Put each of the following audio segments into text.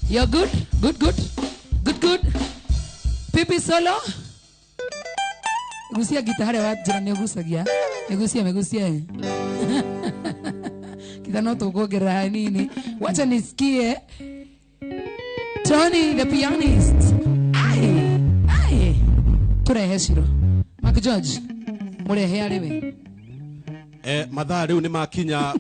You're good? Good. Pipi solo. Gusia gitara wa jirani gusagia. Megusia. Kita no tukuongerera nini. Wacha nisikie. Tony the pianist. Ai. Turehe Shiro. Mark George. Murehe ariwe. Mathaa riu ni makinya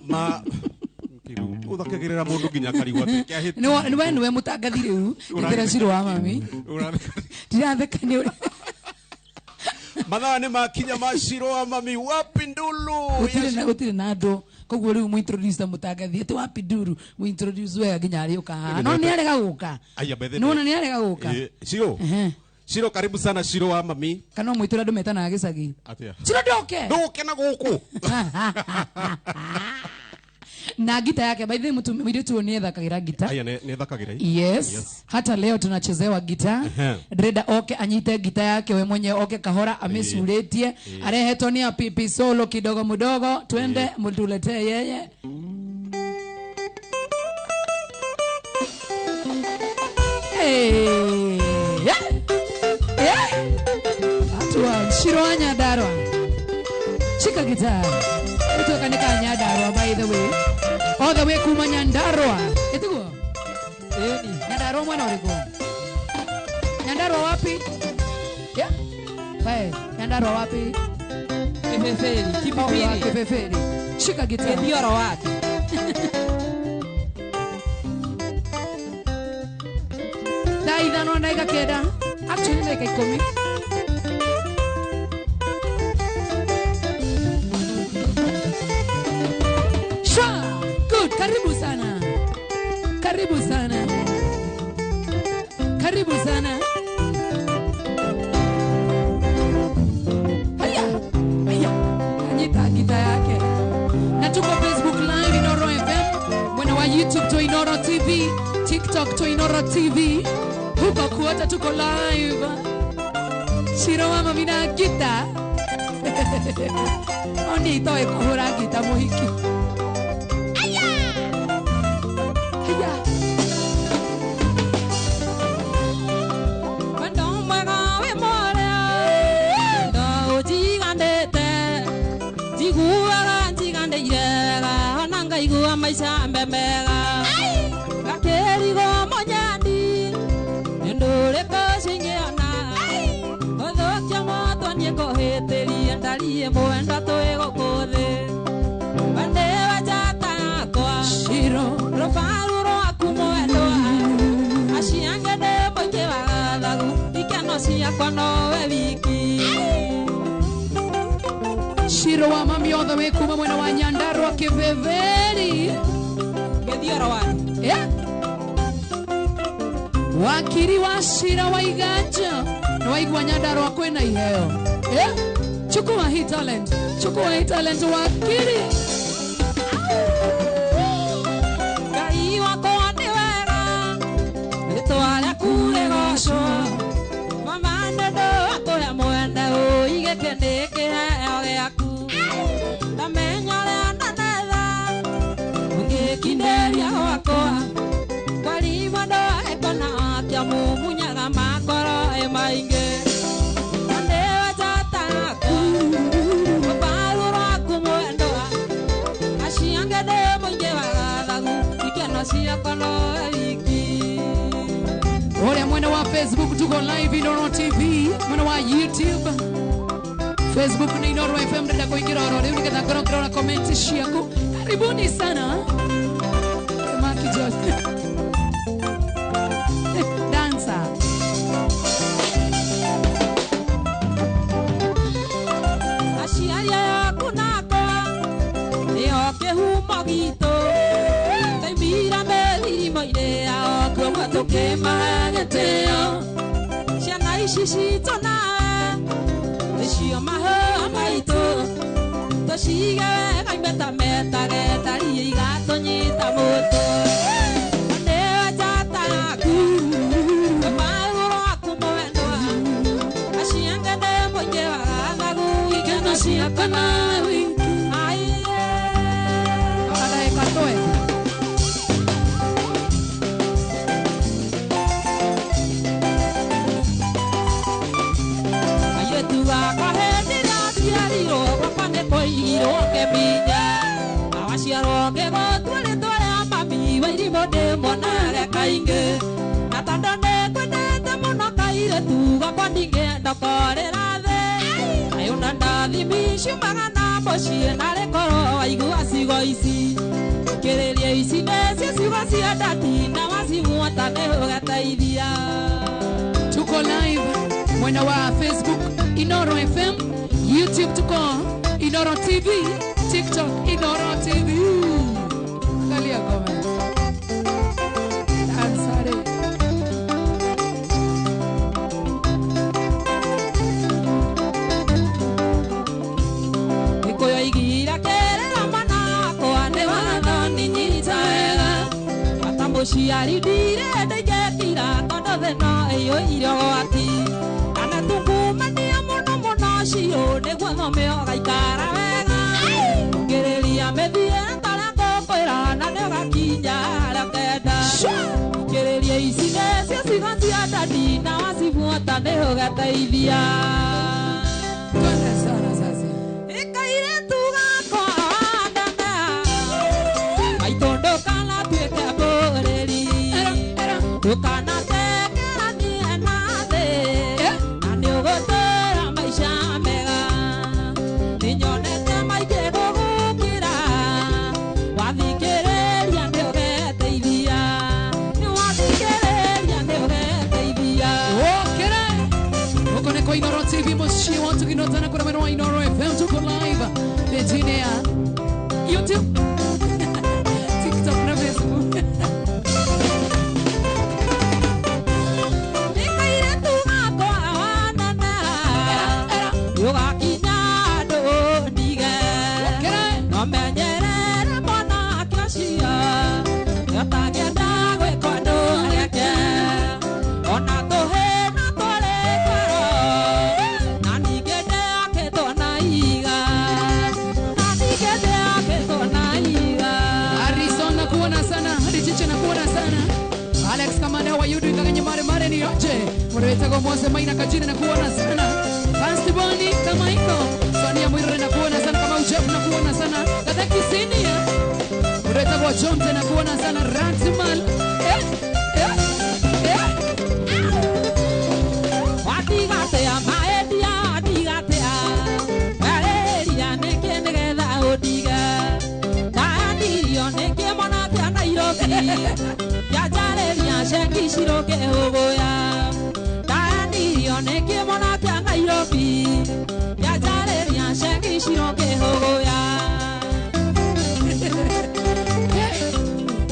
uthakagirira mundu nginya karigwa ni we mutangathi riu ndira Shiro wa mami ndiratheka ni mathaa ni makinya ma Shiro wa mami wapi ndulu gutire na andu koguo riu mu introduce mutangathi ati wapi nduru mu introduce we nginya ari uka no ni arega guka no ni arega guka Shiro karibu sana Shiro wa mami kana mwitura andu metana gicagi atia Shiro ndoke na guku na gita yake by the mtu mwitu ni thakagira gita aya ni thakagira yes hata leo tunachezewa gita Dreda oke anyite gita yake we mwenye oke kahora amesuletie arehetwa ni Pipi solo kidogo mdogo twende mtuletee yeye Atua Shiro wa Nyandarua shika gita kutoka nika Nyandarua by the way all the way kuma Nyandarua etugo Nyandarua mwana uriko Nyandarua wapi Nyandarua wapi Kipipiri shika gita ndio rawati Daida no ndaiga keda actually ndaiga ikomi Good, karibu sana haya anyita gita yake na tuko Facebook live Inoro FM mwana wa YouTube to Inoro TV TikTok to Inoro TV huko kuota tuko live Shiro wa mami na gita oni itoe kuhura gita muhiki maisha mbemega gakeri go monyandi ndure ko singiana othokia moto nie ko heteria ndalie mwenda twego kothe bande wajata kwa Shiro rofaruro akumwendo ashianga de boke wagagu ikano cia kono we wiki Shiro wa mami all the way kuma mwana wa Nyandarua Kiveveri Gediora wani wakiri wa Shira wa Iganja na waigwa Nyandarua kwena iheo chukua hii talent wakiri Gai wako ni wega litwala kule gosho mama ndodo wako ya mwenda uige kendeke heo yaku Kinderia wako kwali mwendo ekona kya mumunyaga makoro mainge ande watata ko balura kumwendo ashiange de munge wagagu ikeno cia kono wiki ole mwendo wa Facebook tuko live Inoro TV mwendo wa YouTube Facebook ni Inoro FM ndio kuingira oro leo nikataka kuona comment yako karibuni sana dancer ashiaria kunako leo kehumo gito taimira meli moire ao kwa tokema ngeteo shana ishishitona eshio maho maito toshiga kaimeta meta getari igatonyita moto ande jata ku mauro akumwendo ashianga de moje wagagu ikena siakana ai ala ekatoe mode mona kainge natandane kwendete muno kaire tuga kwandinge ndokore rathe ayuna ndathi mishu magana mochie nare koro waigu asigo isi kereria isi nesi sigo cia dati na wasimuota neho gataithia. Tuko live mwena wa Facebook Inoro FM, YouTube tuko Inoro TV, TikTok Inoro TV. Angalia comment. Ansare. Nikoyo igira kerera mana ko ane wana ninyitaega. Matambo shiari dire ndegekira tondo theno eyo iro ati. Ana tungumania muno muno shio negwa thome ogaikara wega. Ngereria methie tarako kwira na negakinya rakenda. Ngereria isi necio cigacia dadi na wasibuota neho gataithia. Twende sana sasa. Ikaire tugakwa ndana. Maitondo kana tweke boreri. Tukana tekera ni enade. Nani ugotera maisha mega. Ninyonete maige gugukira. Wathikereria ndeogeteithia. Ni wathikereria ndeogeteithia. Okere. Uko neko Inoro TV moshi wantu kinotana kuna meno wa Inoro FM tuko live. Betine ya YouTube, TikTok na Facebook. Nikaire tugakwa wanana. Yoga kinyado ndige. No menyerere mona kiashia. Yatagenda gwekondo reke. Ona tohe na tole karo. Nani gede aketo na iga. Nani gede aketo na iga. Arizona kuona sana. Hadichiche na kuona sana. Alex Kamane wa yudu ikaganye mare ni yote. Mwereta kwa mwase maina kajine na kuona sana. Fastiboni kama iko. Sonia Mwirre na kuona sana. Kama Ujef na kuona sana. Kadaki Sinia. Mwereta kwa Jomte na kuona sana. Rantimal. Wadigatea maedia wadigatea. Waleria neke negetha odiga. Taandirio neke mwana tia Nairobi. Yajareria shengi shiroke hogoya. Taandirio neke mwana tia Nairobi. Yajareria shengi shiroke hogoya.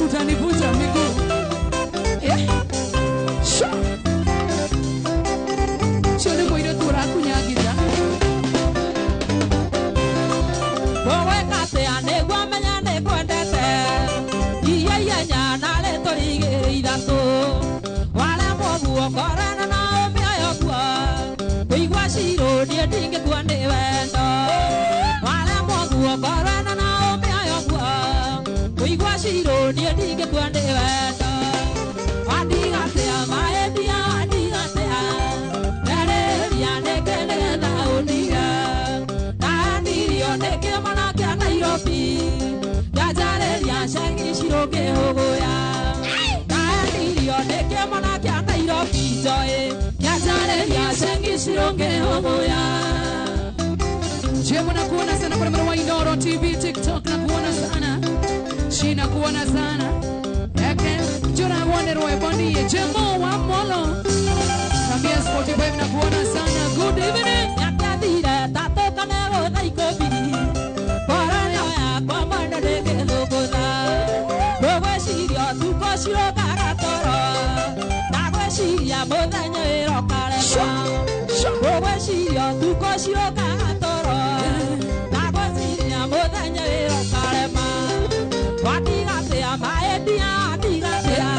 Utanivuta miguu. Shone moire tura kunyagita. Wewe kate anegwa menya ne kwendete. Iye nyana le torige idatu. Wala mogu korana na mioyo kwa. Kuigwa shiro die dinge tuande wendo. Wala mogu korana na mioyo kwa. Kuigwa shiro die dinge tuande wendo. Wadigatea maedia wadigatea. Naleria neke negetha odiga. Taandirio neke mwana kia Nairobi. Yajareria shengi shiroke hogoya. Taandirio neke mwana kia Nairobi joe. Yajareria shengi shiroke hogoya. Jemu na kuona sana kwa mwana wa Inoro TV, TikTok na kuona sana. Shina kuona sana. Eke, jona wane roe bondi. Jemu wa molo. Kambia Spotify na kuona sana. Good evening. Yakadire tato kanego na ikobi. Korana ya kwa manda deke logoda. Rogo shirio tuko shiro kagatoro. Nagwe shiria modanya ero karema. Rogo shirio tuko shiro kagatoro. Nagwe shiria modanya ero karema. Wadigatea maedia wadigatea.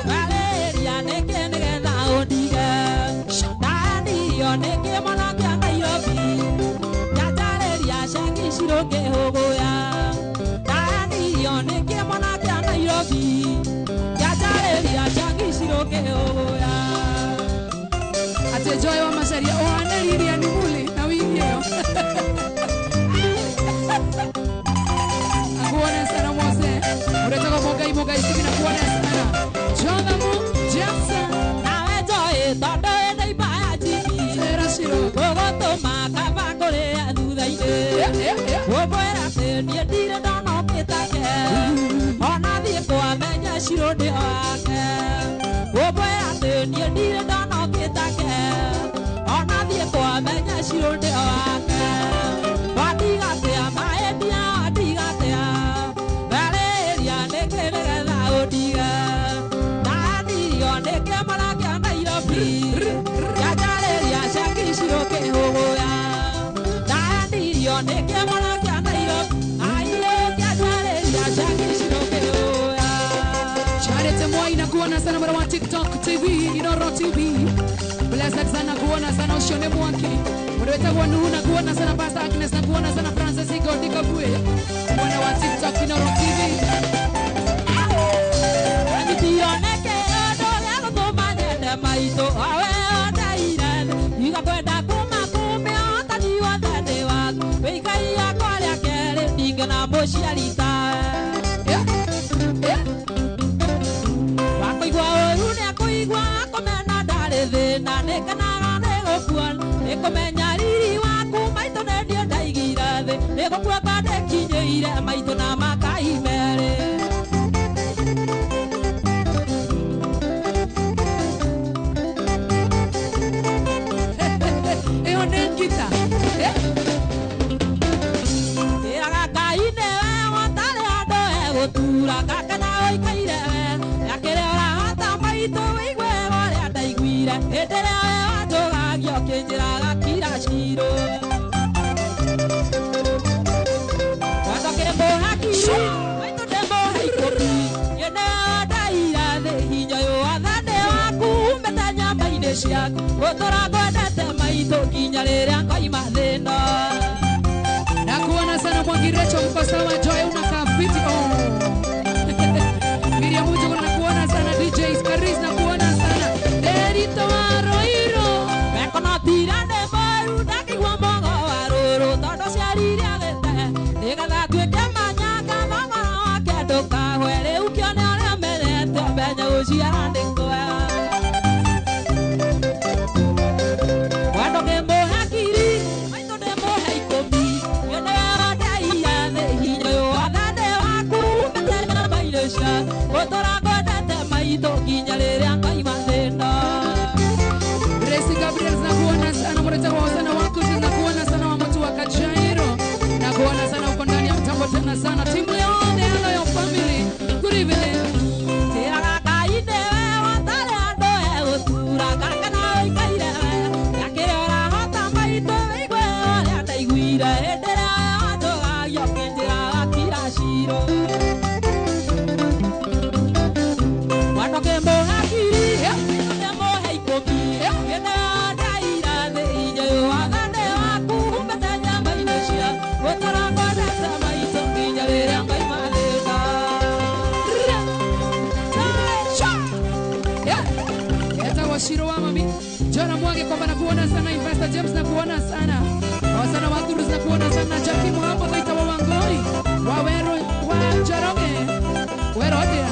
Valeria neke negetha odiga. Taandirio neke mwana kia Nairobi. Yajareria shengi shiroke hogoya. Taandirio neke mwana kia Nairobi. Yajareria shengi shiroke hogoya. Ate Joy wa Macharia oaneriria ni muli na wingeo. Akuona sana mwase. Ureta kwa moga imoga isiki na kuona shiro de wake oboe ate ni ndire dono kitake ona die kwa menya shiro de wake badiga te amae dia diga te valeria nekele la odiga nani one kemala kana iropi ya jaleria shaki shiro ke hoya nani one kemala kana iropi ayo ya jaleria shaki shiro ke hoya charete moi na kuona sana mara wa TikTok TV Inoro TV blessed sana kuona sana ushone mwaki unaweza kuona kuona sana Pastor Agnes na kuona sana Francis Igodi Kabwe mwana wa TikTok Inoro TV anitione ke adole akotomanyende maito awe odaire igakwenda kuma kume otaniwa thande wako weikai akoria kere ndingana muciarita wakoigwa urune akoigwa akomena ndare thina nikanaga nigukua nikumenya riri waku maito nendio ndaigira thi nigukua bandekinyeire maito na makai mere Kita iraga kaine watale ando egotura kakana oikaire yakere ora hata maito igwe wale ataiguire etere atogagio kinjiraga kira shiro watake bohaki maito demo haikopi yene daira the hinyo yo athane waku metanya maine ciaku otora godete maito kinyarira kaima thina na kuona sana Mwangirecho mko sawa Joy unakaa fiti Miriam Mujo na kuona sana DJ Paris na kuona sana Derito Waroiro mekona tirane baru dakigwa mongo waroro todo ciarire agete nigatha twike manyanga mama wake ndukahwere ukione aria merete menya guciara ndikwe Grace Gabriel na kuona sana mreta kwa sana wako na kuona sana wa mtu wa Kajairo na kuona sana uko ndani ya mtambo tena sana timu yote ya yo family good evening tira kaide watale ando egotura kakana ikaire yakera hata maito igwe ya taiguira edera ando ayo kenjira kirashiro watoke mohakiri demo haikopi yena daira de inyo agande waku betanya mainesia otora bada sama ito kinyalera ngai maleka eta washiro wa mami Jona Mwangi kwamba na kuona sana Investor James na kuona sana wasana wa Gurus na kuona sana Jackie Muhambo kaita wa Wangoi wa Wero wa Jaroge Wero dia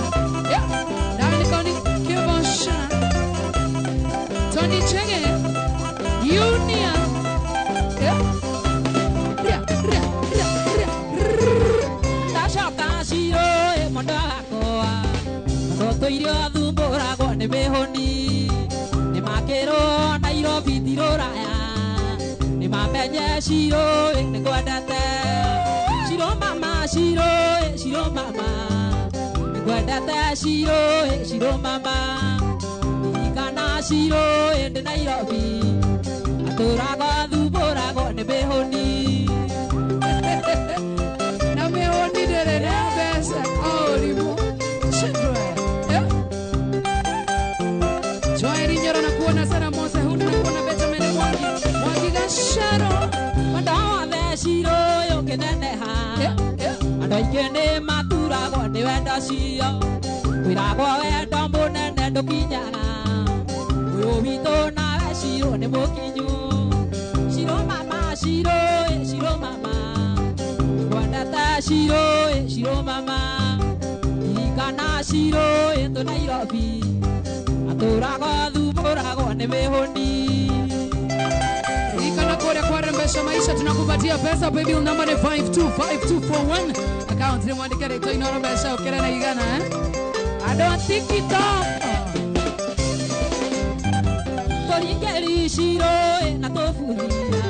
Tony Chenge Unia Tasha Kashiro Mondakoa Toto irio thumbura go ne behoni ne makero Nairobi diroraya ne mamenye shiro ne godate shiro mama ne godate shiro mama Shiro in the Nairobi Aturago Dubораgo ne behoni Na behoni de la best Olivo Children Joy Rinyoro na kuona sana Mose Hudu na kuona Benjamin Mwangi Gasharo Madawa the Shiro yo kenene ha Ando ikene maturago ne wenda shio Wirago wenda mbonene ndokinyana Ovito na shiro ne mokinyu Shiro mama Wanda shiro mama Ikana shiro ento Nairobi Aturago dhuburago ne behoni Ikana kore kwa rembesha maisha tunakupatia pesa baby namba ni 525241 account ni mwandike reto Inoro Besha ukere na igana Ado TikTok Toringeri shiro na tofuria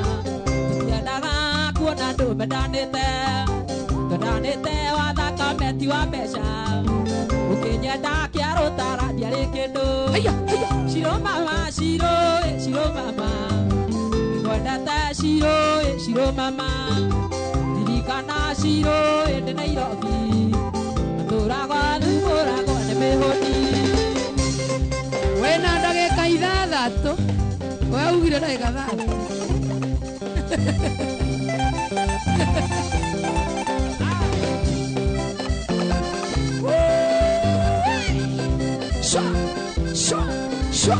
Tiadaga kuona ndo bedanete wathaka meti wa besha Ukinyenda kiaro taradia rikendo Shiro mama shiro mama Ngwendete shiro mama Dirikana shiro ende Nairobi Turagwa ne mehoni Wena ndagika ithathatũ we ugire ndagika ithathatũ Shwa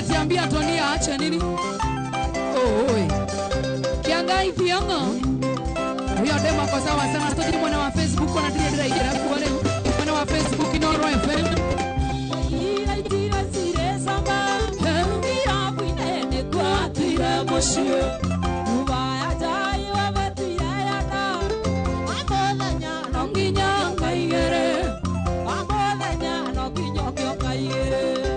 Tiambia Tony aache nini? Oi. Kiangai Thiongo. Huyo demo kwa sawa sana. Stoji mwana wa Facebook wana dire igira kwa leo. Mwana wa Facebook Inoro FM. Ira sire samba. Ira kwinene kwa tira moshio. Ubaya jai wa betira yana. Amolanya no nginya kaigere. Amolanya no nginya kyo kaigere.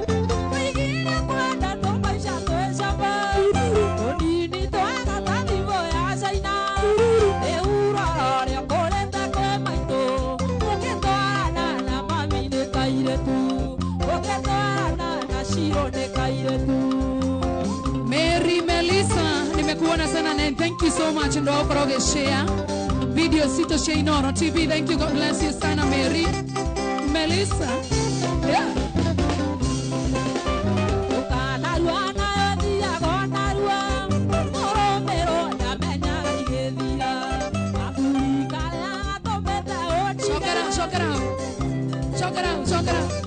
Mary Melissa, nimekuona sana and thank you so much ndo ukoroge share video sito share Inoro TV. Thank you, God bless you sana Mary Melissa. Yeah. Shock it out.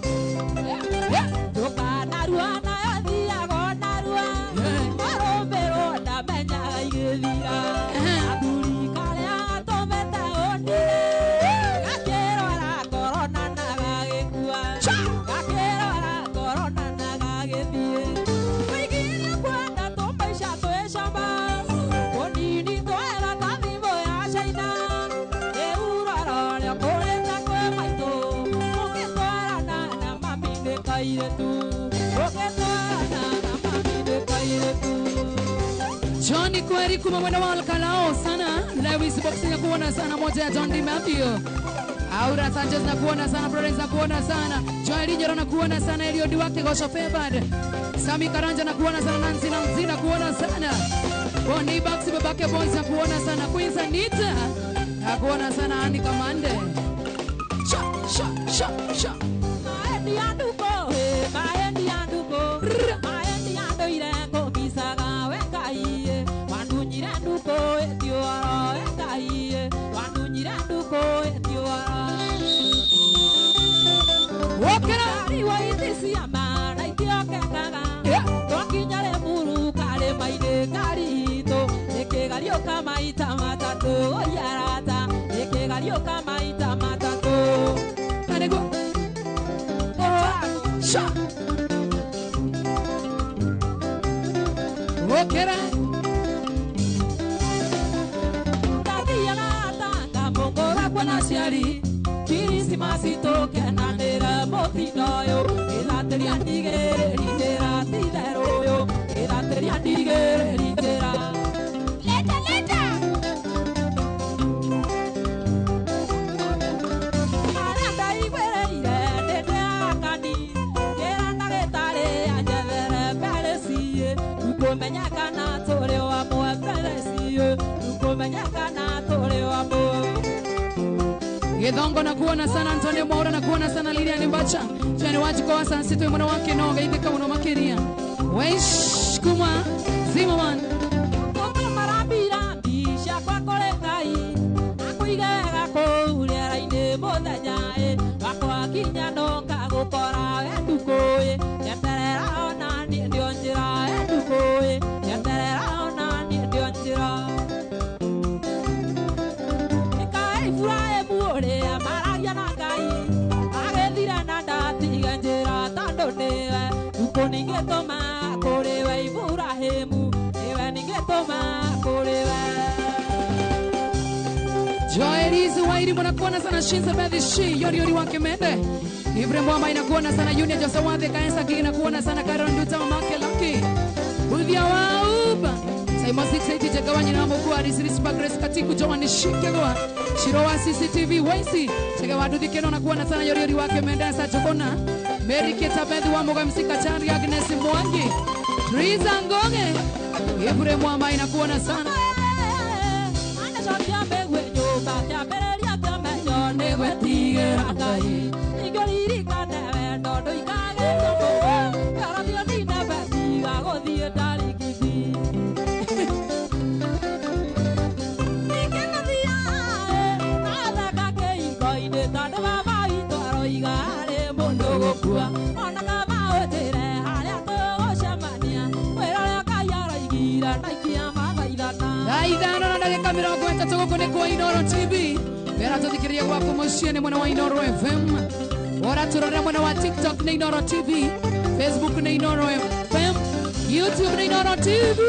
Johnny Kweri kuma mwana wa Alkalao sana. Lewis Boxing na kuona sana moja ya John D. Matthew. Aura Sanchez na kuona sana. Florence na kuona sana. Joel Jero na kuona sana. Eliodi wake Gosho Febad. Sami Karanja na kuona sana. Nancy na Mzina kuona sana. Bonnie Baxi babake Boys na kuona sana. Queen Sanita na kuona sana. Andy Kamande. Sha. Maendi anduko. Maendi anduko ireko bisaga wengai. Wandu nyiranduko etiwara wengai. Wandu nyiranduko etiwara. Wokera riwa itisi amana itioke kaga. Tokinyale muru kale maide karito. Ekegalio kama itamatato yarata. Ekegalio kama itamatato. Anego. Sha. Wokera. Tadia na tanga mongora kwa nasiari. Kirisimasi toke na nera motinoyo. Elateri andigere ritera tideroyo. Elateri andigere ritera. Leta. Aranda igwere ire nete akani. Keranda getare ajevere pelesiye. Ukomenya na tole wa mo pelesiye. Ukomenya na tole wa mo. Githongo na kuona sana. Antonio Maura na kuona sana. Lilian Mbacha Jani waji kwa sana. Sito mwana wake noga idika mwana makiria. Weish kuma Lazima man. Koko marambira bisha kwa kolengai. Akuigega kuria ine muthenya e. Wakwa kinya no ngagukora endukoe. Yeterera ona ni ndio njira endukoe. Yeterera ona ni ndio njira. Ikai furae muore amaragia na ngai. Agethira na ndatiga njira tando niwe. Uko ningetoma kuriwe Ibrahimu. Iwe ningetoma kuriwe. Joelizi Wairi mnakuona sana Shinza Bedhi Shi Yori Yori wake mende Ibrahim Mwamba inakuona sana Yunia Josawadhe Kaensa Kiki inakuona sana Karon Duta Mamake Lucky Udhia Wauba Saimo 680 Jagawanyi na Moku Arisirisi Bagres Katiku Jowani Shikegoa Shirowa CCTV Waisi Jagawa Dudhi Keno nakuona sana Yori Yori wake mende Sa Jokona Mary Keta Bedhi Wamoga Msika Chari Agnes Mwangi Riza Ngonge Ibrahim Mwamba inakuona sana Aidano na ndagika mirongo itatu guku ni kwa Inoro TV Vera tuthikiria gwako muciini mwena wa Inoro FM Ora turore mwena wa TikTok ni Inoro TV Facebook ni Inoro FM YouTube ni Inoro TV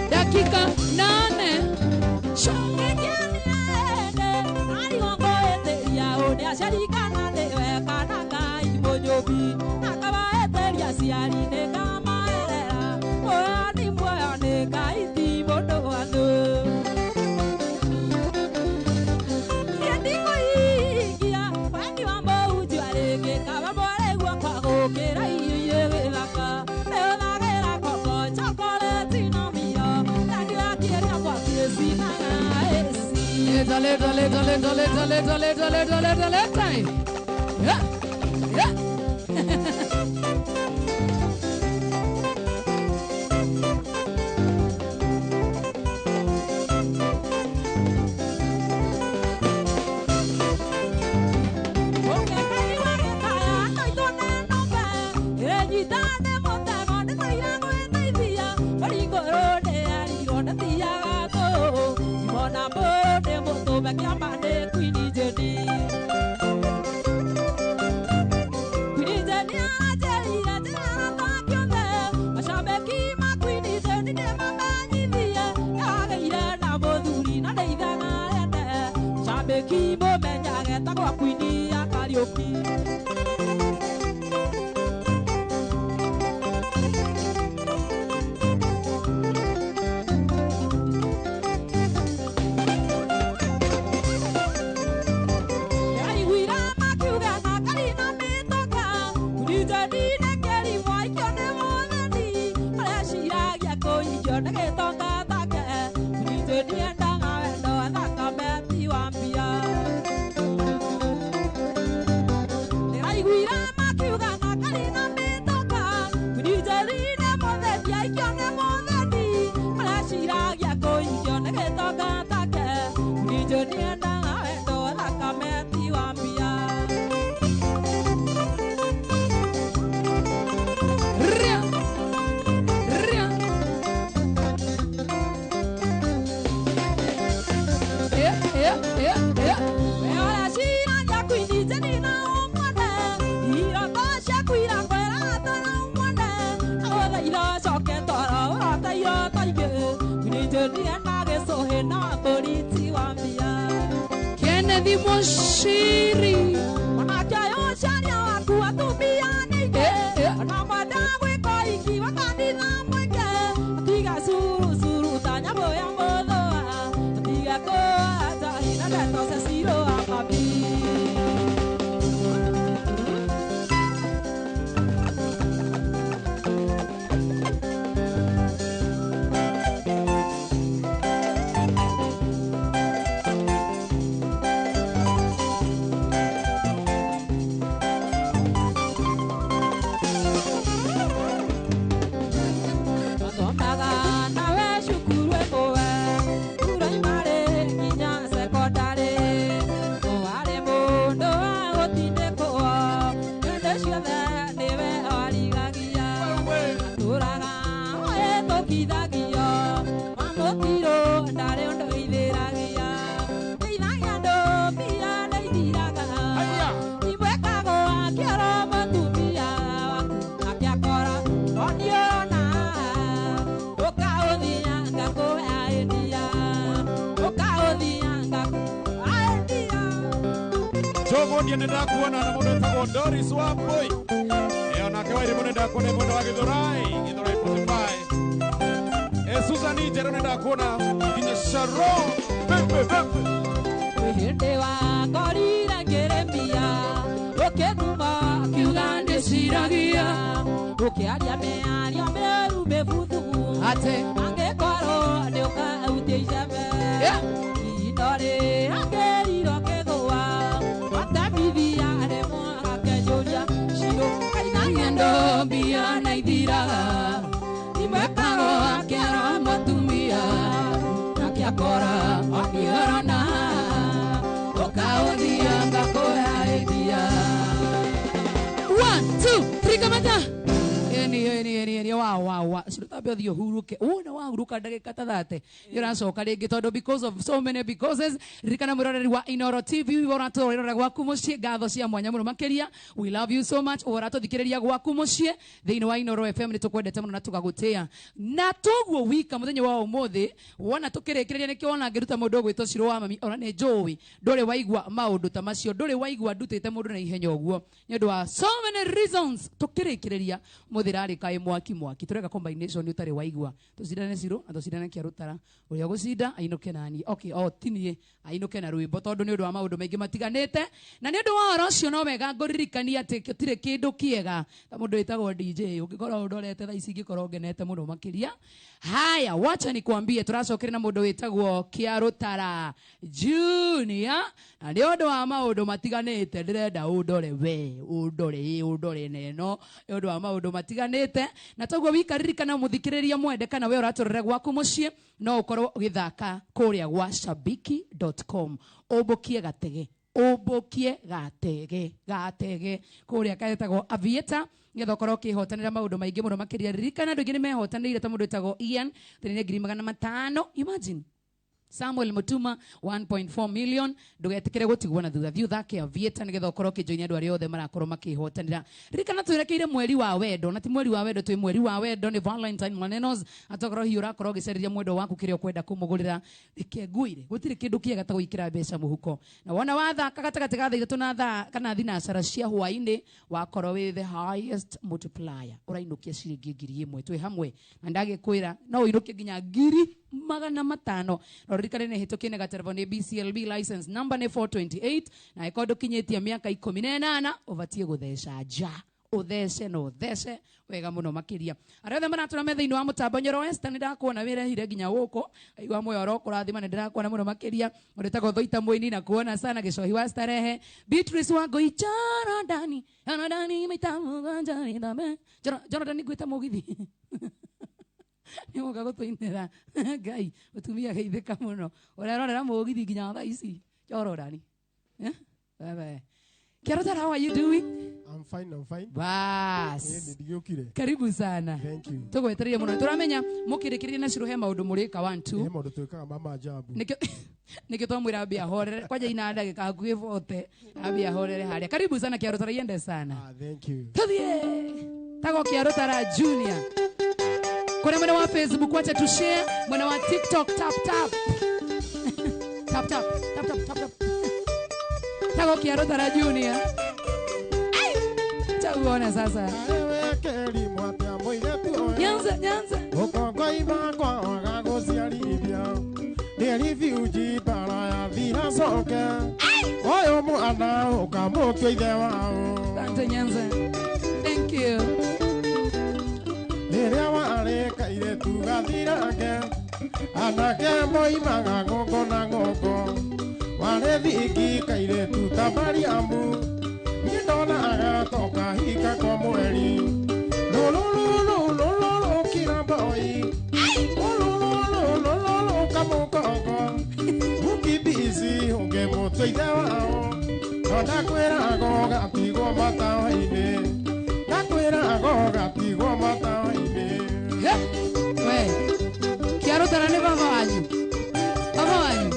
Dakika 8 Wira makiuga na kali Kirathi Mushiri Wanachayo shania waku atumia nike na madagwe koiki wakandina mwenge Tiga suru suru tanya boya mbodoa Tiga koa zahina leto se siro amabi Ndiye nenda kuona na muda tako Doris Wambui. Na kawaida nenda kuona muda wa Githurai 45. Susani jero nenda kuona kinya Sharon. Wihinde wa korira ngeremia Okeguma kiugande siragia Okearia mearia meru mefuthu Ate Angekoro nioka ute isebe Inore angeriro kethua Watamithia remo akejoria Shiro Kainangendo bia na ithiraga Imekago akiara matumia Nakiakora akiarana Okaudia ngakoya edia 1, 2, 3 kamata Eni wow Sirutabio thio huruke Una wahuruka ndagika ta 30 Yuracoka ringi tondu because of so many becauses Ririkana mwiroreri wa Inoro TV Woratorera gwaku mucii ngatho cia mwanya muno makiria We love you so much Woratuthikiriria gwaku mucii thiini wa Inoro FM nitukwendete muno na tugagutia Na toguo wika muthenya wa umuthi wona tukirikiria nikio wona ngiruta mundu gwitwo Ciro wa mami ona ni Joey nduri waigua maundu ta macio nduri waigua ndutite mundu na ihenya uguo ni undu wa so many reasons tukirikiria muthirari kai mwaki tureka combination utari waigua tucidane Ciro na tucidane Kiarutara uria gucinda ainuke nani okay tinie ainuke na rwimbo tondu ni undu wa maundu maingi matiganite na ni undu wa rocio no wega nguririkania ati tire kindu kiega ta mundu witagwo DJ ungikorwo ndorete tha ici ngikorwo ngenete muno makiria haya wacha nikwambie turacokere na mundu witagwo Kiarutara Junior na ni undu wa maundu matiganite ndirenda undore we undore neno ni undu wa maundu matiganite na toguo wikaririkana muthikiriria mwende kana we uratorera gwaku mucii no ukorwo ugithaka kuria gwa shabiki.com ubukie gatege kuria kaetagwo Aviator ngetho korwo kihotanira maundu maingi muno makiria ririkana andu ingi ni mehotanire ta mundu wetagwo Ian tene 500,000 imagine Samuel Mutuma 1.4 million ndugetikire gutigwo na thutha thiu thake Aviator nigetha ukorwo kijoinia andu aria othe marakorwo makihotanira ririkana twerekeire mweri wa wendo na ti mweri wa wendo twi mweri wa wendo ni Valentine Manenos atokorwo hiyo urakorwo giceriria mwendo waku kiria kwenda kumugurira ikenguire gutire kindu kiega ta gwikira mbeca muhuko na wona wathaka gatagati ga thaitu na thaa kana thinacara cia hwaini wakorwo wi the highest multiplier urainukia ciringi 1,000 twi hamwe na ndagikwira no uinukie nginya 500 no ririkane ne hitokine gatervo ni BCLB license number ni 428 na ikondo kinyetia miaka 18 uvatie gutheca ja uthece no thece wega muno makiria arathe maratuna methaini wa mutambo Nyoro West ni ndakuona wire hire nginya guko aigwa moyo arokurathima ni ndirakuona muno makiria ndetagwo Thoita Muini na kuona sana Gicohi wa starehe Beatrice wa Goichara ndani mitamu ganjani dame Jonathan gwita mugithi ni moga gutuinira Ngai utumia geithika muno urerorera mugithi nginya thaa ici Jororani bye Kiarutara, how are you doing? I'm fine. Bas. Karibu sana. Thank you. Tugwetereire muno. Turamenya mukirikirie na Ciro he maundu murika 1 2. He maundu twikaga mama ajabu. Nikio twamwira mbia horere kwaja ina ndagika hakuhi 40. Ambia horere haria. Karibu sana Kiarutara, yende sana. Thank you. Tuthie. Tago Kiarutara Junior. Kuna mwana wa Facebook wacha tu share, mwana wa TikTok tap. Tako Kiaro Tara Junior. Chauone sasa. Nyanza, Nyanza. Asante Nyanza. Thank you. Anake moi magago na gogo wale dhiki kaire tutabari ambu nidona agatoka hika kwa mweli lololololololo kila boy lolololololo kamugogo ukibizi unge moto idawao ndakwera goga tigo matawaine ndakwera goga tigo matawaine we Kiaro Tara ni baba wanyu. Baba wanyu.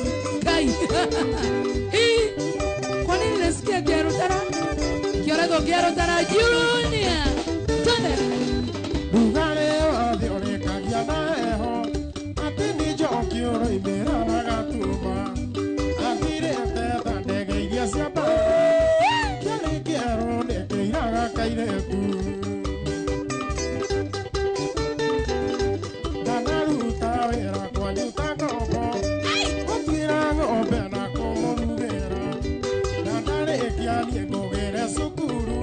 Kai. Kwa nini nasikia Kiaro Tara? Kiaro Tara Junior. Tone. Ugare wa diore kagia na eho atini joki oro ibera na gatuma atire teta ndege iria cia ba kiari kiaro ne keiraga kaire tu danaruta wera kwa nyuta gogo otira ngombe na komorugera dandare kiani ngogere sukuru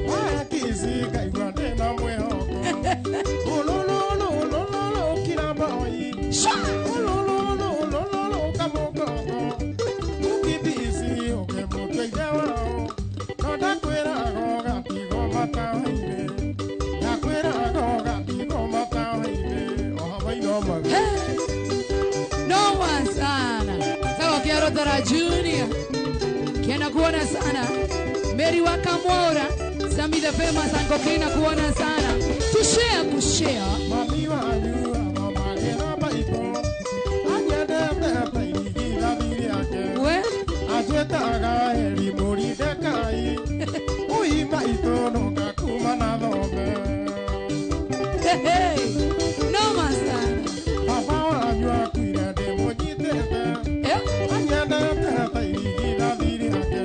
wa kizi kaigwa ndena mwehoko ololololololo kila boy ololololololo kamugogo ukibizi okemuto idewao ndakwera goga tigo matawaine ndakwera goga tigo matawaine ohabaino magu No one sana. Tako Kiaro Tara Junior. Kiana kuona sana. Mary Wakamora. Sami the famous and Kokina kuona sana. To share, kushare. mami wanyu amamagera maito anyedete tairigila thiri yake We? ajwetaga heri mũrindekai ui maitũ nũka kuma na thombe Hey. No one sana. baba wanyu akuire ndĩmũnyitĩte anyendete tairigila thiri yake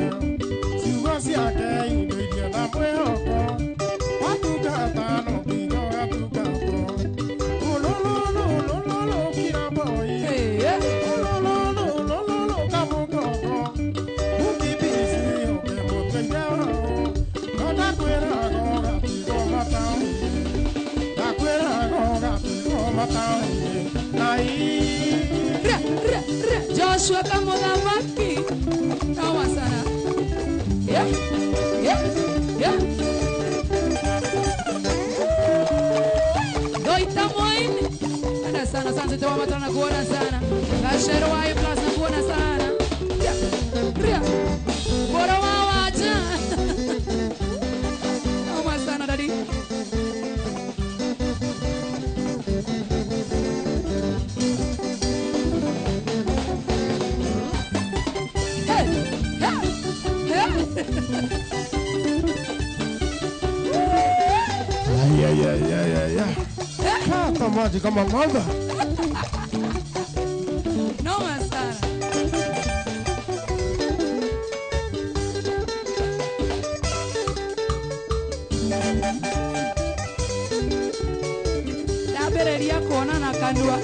ciugo ciake indũirie na mwĩhoko watungata no nginya ũgatungatwo ũlũlũlũlũlũ kira boy Hey. olololololo kamugogo ukibizi ukemutende wao ndakwera goga tigo matawaine ndakwera goga tigo matawaine nai Joshua Kamodamaki. No one sana. Yeah. Yeah. Yeah. Doita moini. Ana sana sana tewa matana kuona sana. Kashero wa plus na kuona sana. Yeah. Ria. Bora wawaja. No one sana daddy. Hey. Hey. kata maji kama ng'ombe No one sana. Ndabereria kuona na kanua.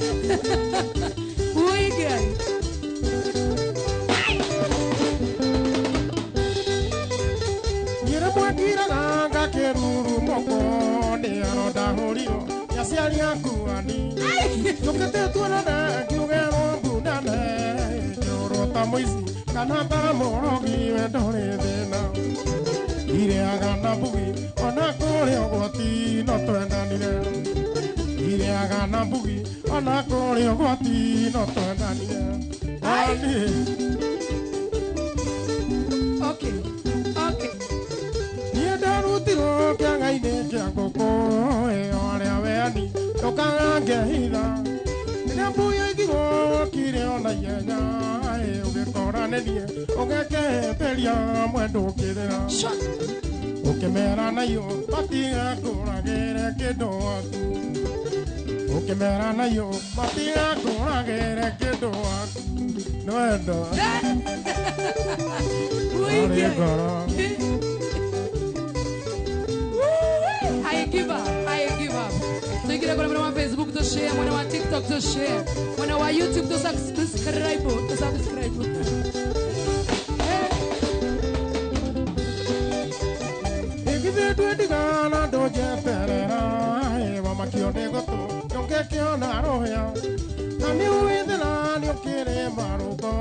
Uige. nyĩrĩ mwekiraga ngakĩruru moko nĩ aronda hũrirwo nyaciari akuani njũkĩte tuonane kiugerwo ngundane njũrwo ta mũici kana ta mũrogi wendore thĩna ireaga na mbugi ona kũrĩa ũgwati no twendanire ireaga na mbugi ona kũrĩa ũgwati no twendanire ani Okay. Okay. niĩ ndarutirwo kĩanga-inĩ kĩa ngũkũ ĩyo arĩa weani ndũkaga ngehitha rĩrĩa mbuya igirwo kire ona ihenya ũgĩkoranĩrie ũgekehĩmbĩria mwendũ ũkĩrĩra ũkĩmera nayo matigakũragĩre kĩndũ waku ũkĩmera nayo matigakũragĩre kĩndũ waku nĩ wendo Uige. ingie. ngoro. I give up. Tuingie kule mwana wa Facebook to share, mwana wa TikTok to share, mwana wa YouTube to subscribe. Igithe twendigana ndojeterera wamakionde goto yonke kiona roya nani uithira ni ukire marugo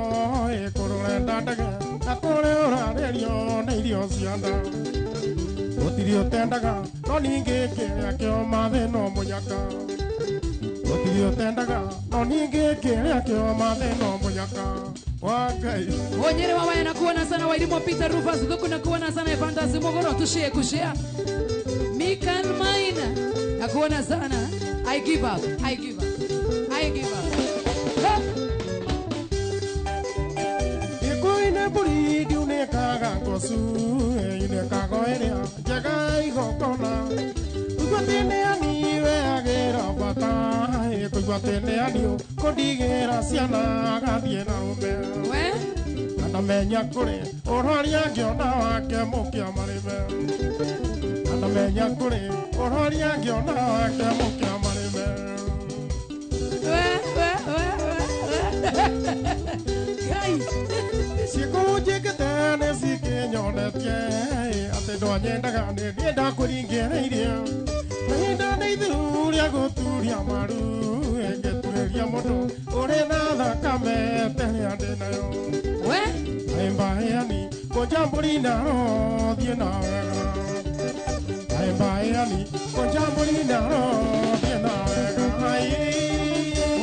kururenda ndage na kure urarerio na irio cianda gutiri utendaga no ningi kiria kio mathe no munyaka gutiri utendaga no ningi kiria kio mathe no munyaka wagai Onyere mama nakuona sana Wairimu Peter Rufus Dhuku nakuona sana Fantasy Mogoro tushare kushare Mikan Maina nakuona sana I give up ikoine buri diune kaga gosu ine kago eria jaga igokona ugatene ani we agera bata ikugatene ani kondigera ciana gathie na rumbe we anamenya kuri uroria ngiona wake mukia marime anamenya kuri uroria ngiona wake mukia marime Sikujikatane sikinyonetie ate ndwanyendaga nĩndienda kũringĩrĩirie mahinda nĩ ithuru rĩa gũturia maru ngĩturĩria mũndũ ũrĩ na thakame terĩa ndĩ nayo aĩmbaĩani kũnjambũri naro thiĩ na wega aĩmbaĩani kũnjambũri naro thiĩ na wega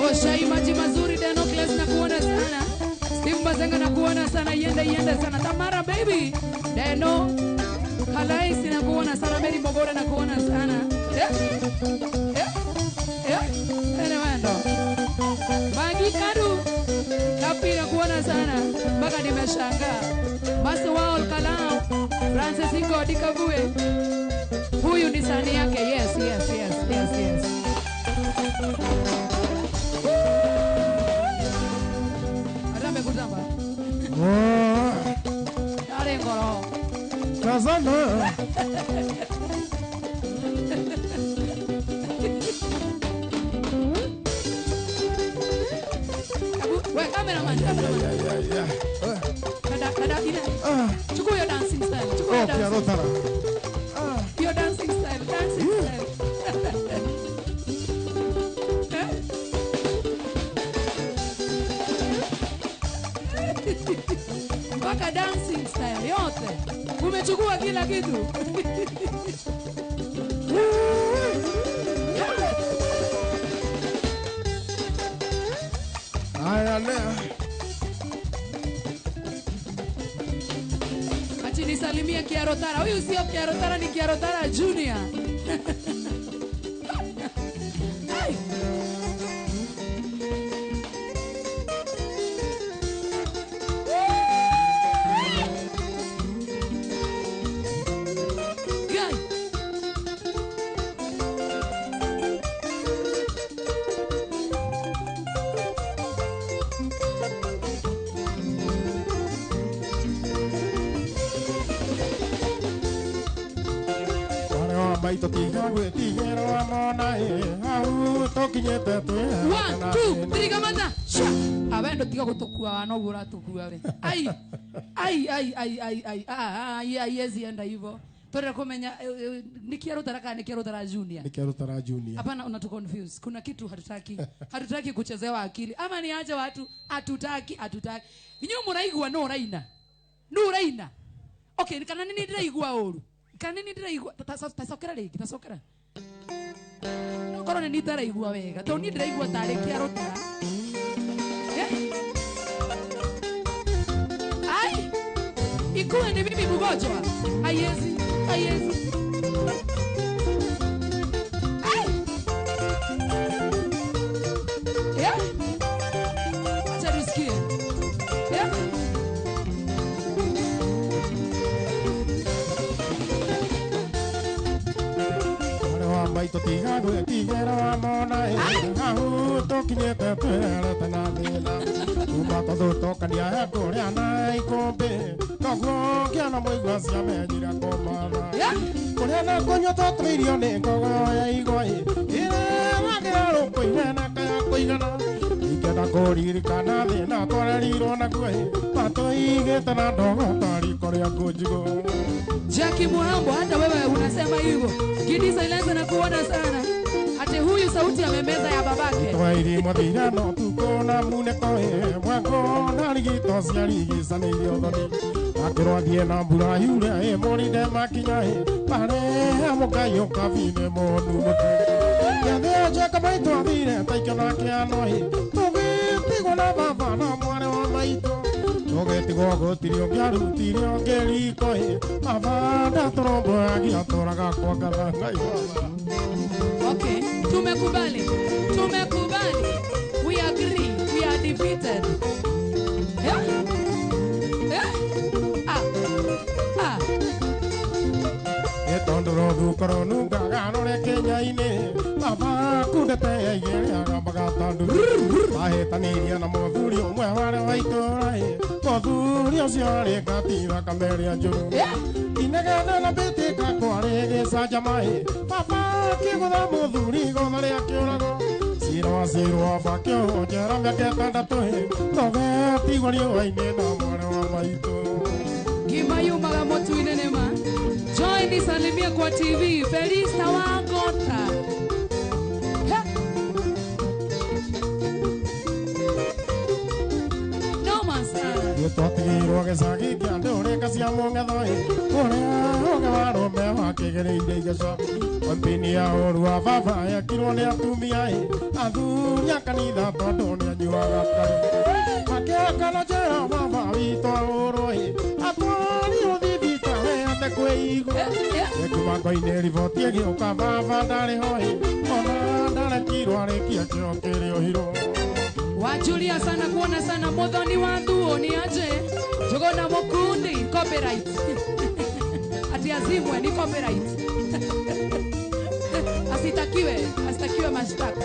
Oshaimaji mazuri Denocles nakuona sana Steve Mazenga nakuona sana Yende sana Tamara baby Deno Kalaisi nakuona sana Mary Mogore nakuona sana Enewendo Magi Kadu Kapi nakuona sana Mpaka nimeshangaa Masu Waol Kalao Francis Ingo Dikabue Huyu ni sani yake yes Arame kuzamba Dale ngoro Kazana We cameraman Kada ina Chukua your dancing style Your dancing style Mpaka dancing style yote umechukua kila kitu Aya leo Achi nisalimie Kiarotara. Huyu sio Kiarotara, ni Kiarotara Junior. Ay. Guy. maito tiga gwĩtigĩra wamona hau tũkinyĩte twĩra 1 2 3 kamata abendo tiga gutukua wanogu uratukua we ai yezi enda hivyo tore kumenya nikiarutara kana nikiarutara junior hapana unatu confuse kuna kitu hatutaki kuchezewa akili ama niaje watu hatutaki vinyo muraigwa no raina okay kana nini ndiraigwa uru kanini ndiraigwa tasokera rigi tasokera korone ndiraigwa wega to ni ndiraigwa tare kiarutara ai ikuwe ni mimi mgonjwa haiwezi ai acha tusikie maito tiga gwĩtigĩra wamona hau tũkinyĩte twĩra na thĩna kuma tũthũtũkania kũrĩa na ikũmbĩ noguo na moigua cia menyira komana Kurena konyo totwirio ni ngogo ya igoi Ire wagira rukoine na kaya kuigana Ikenda kuririkana thina twarerirwo naguo Matuigite na ndogo tari korea kujigo Jackie Muhambo, hata wewe unasema hivyo. Gidi Silence na kuona sana. Ate huyu sauti ya memeza ya babake. Twairi muthira no tukona muneko mwako na rigito cia rigisa ni thoni Akirwa thie na mbura yure morinde makinya pare amukayo kavine monu mutu Yathe jeka maito thire taikona kiano tugipigwo na baba na mwane wa maito Tugetigo gutirio ngiarutirio ngeriko abanda torombo agiatoraga kwa gatha ngai Okay, tumekubali. Tumekubali. We agree. We are defeated. Yeah? Yeah? Ah. Ah. Etondoro dukoro nunga ganore Kenya-ini Baba kundete yere agamba tandu Ahetaniria na muthuri umwe ware wa itura Muthuri ucio ari gatira kameria njuru Inegene na bitika kwari gicaja mai Baba kigutha muthuri gotha ria kiurago Sirwa bakio njera mĩaka ĩtandatũ Togetigwo riũa-inĩ na mwana wa maitũ Gima yumaga motu-inĩ nĩma. Join nisalimie kwa TV. Felista Wangota. Ha. Noma sana. Twatigirwo gĩcagi kĩa ndũrĩka cia mũng'etho Ũrĩa ũge wa rũme wakĩgereire igeco Kampeni ya ũru wa baba yakirwo nĩ atumia Athuri a kanitha tondũ nĩ anyuaga kari Makĩakana njĩra baba witũ ũrũ Atwari ũthibitarĩ ate kwĩigua Ekumango-inĩ riboti ĩgĩũka baba ndarĩ ho Ona ndarekirwo arĩkia kĩo kĩrĩohirwo Wajulia sana kuona sana Muthoni wa Thuo ni aje. Jogona Mukundi copyright. Ati azimwe ni copyright. Asitakiwe mashtaka.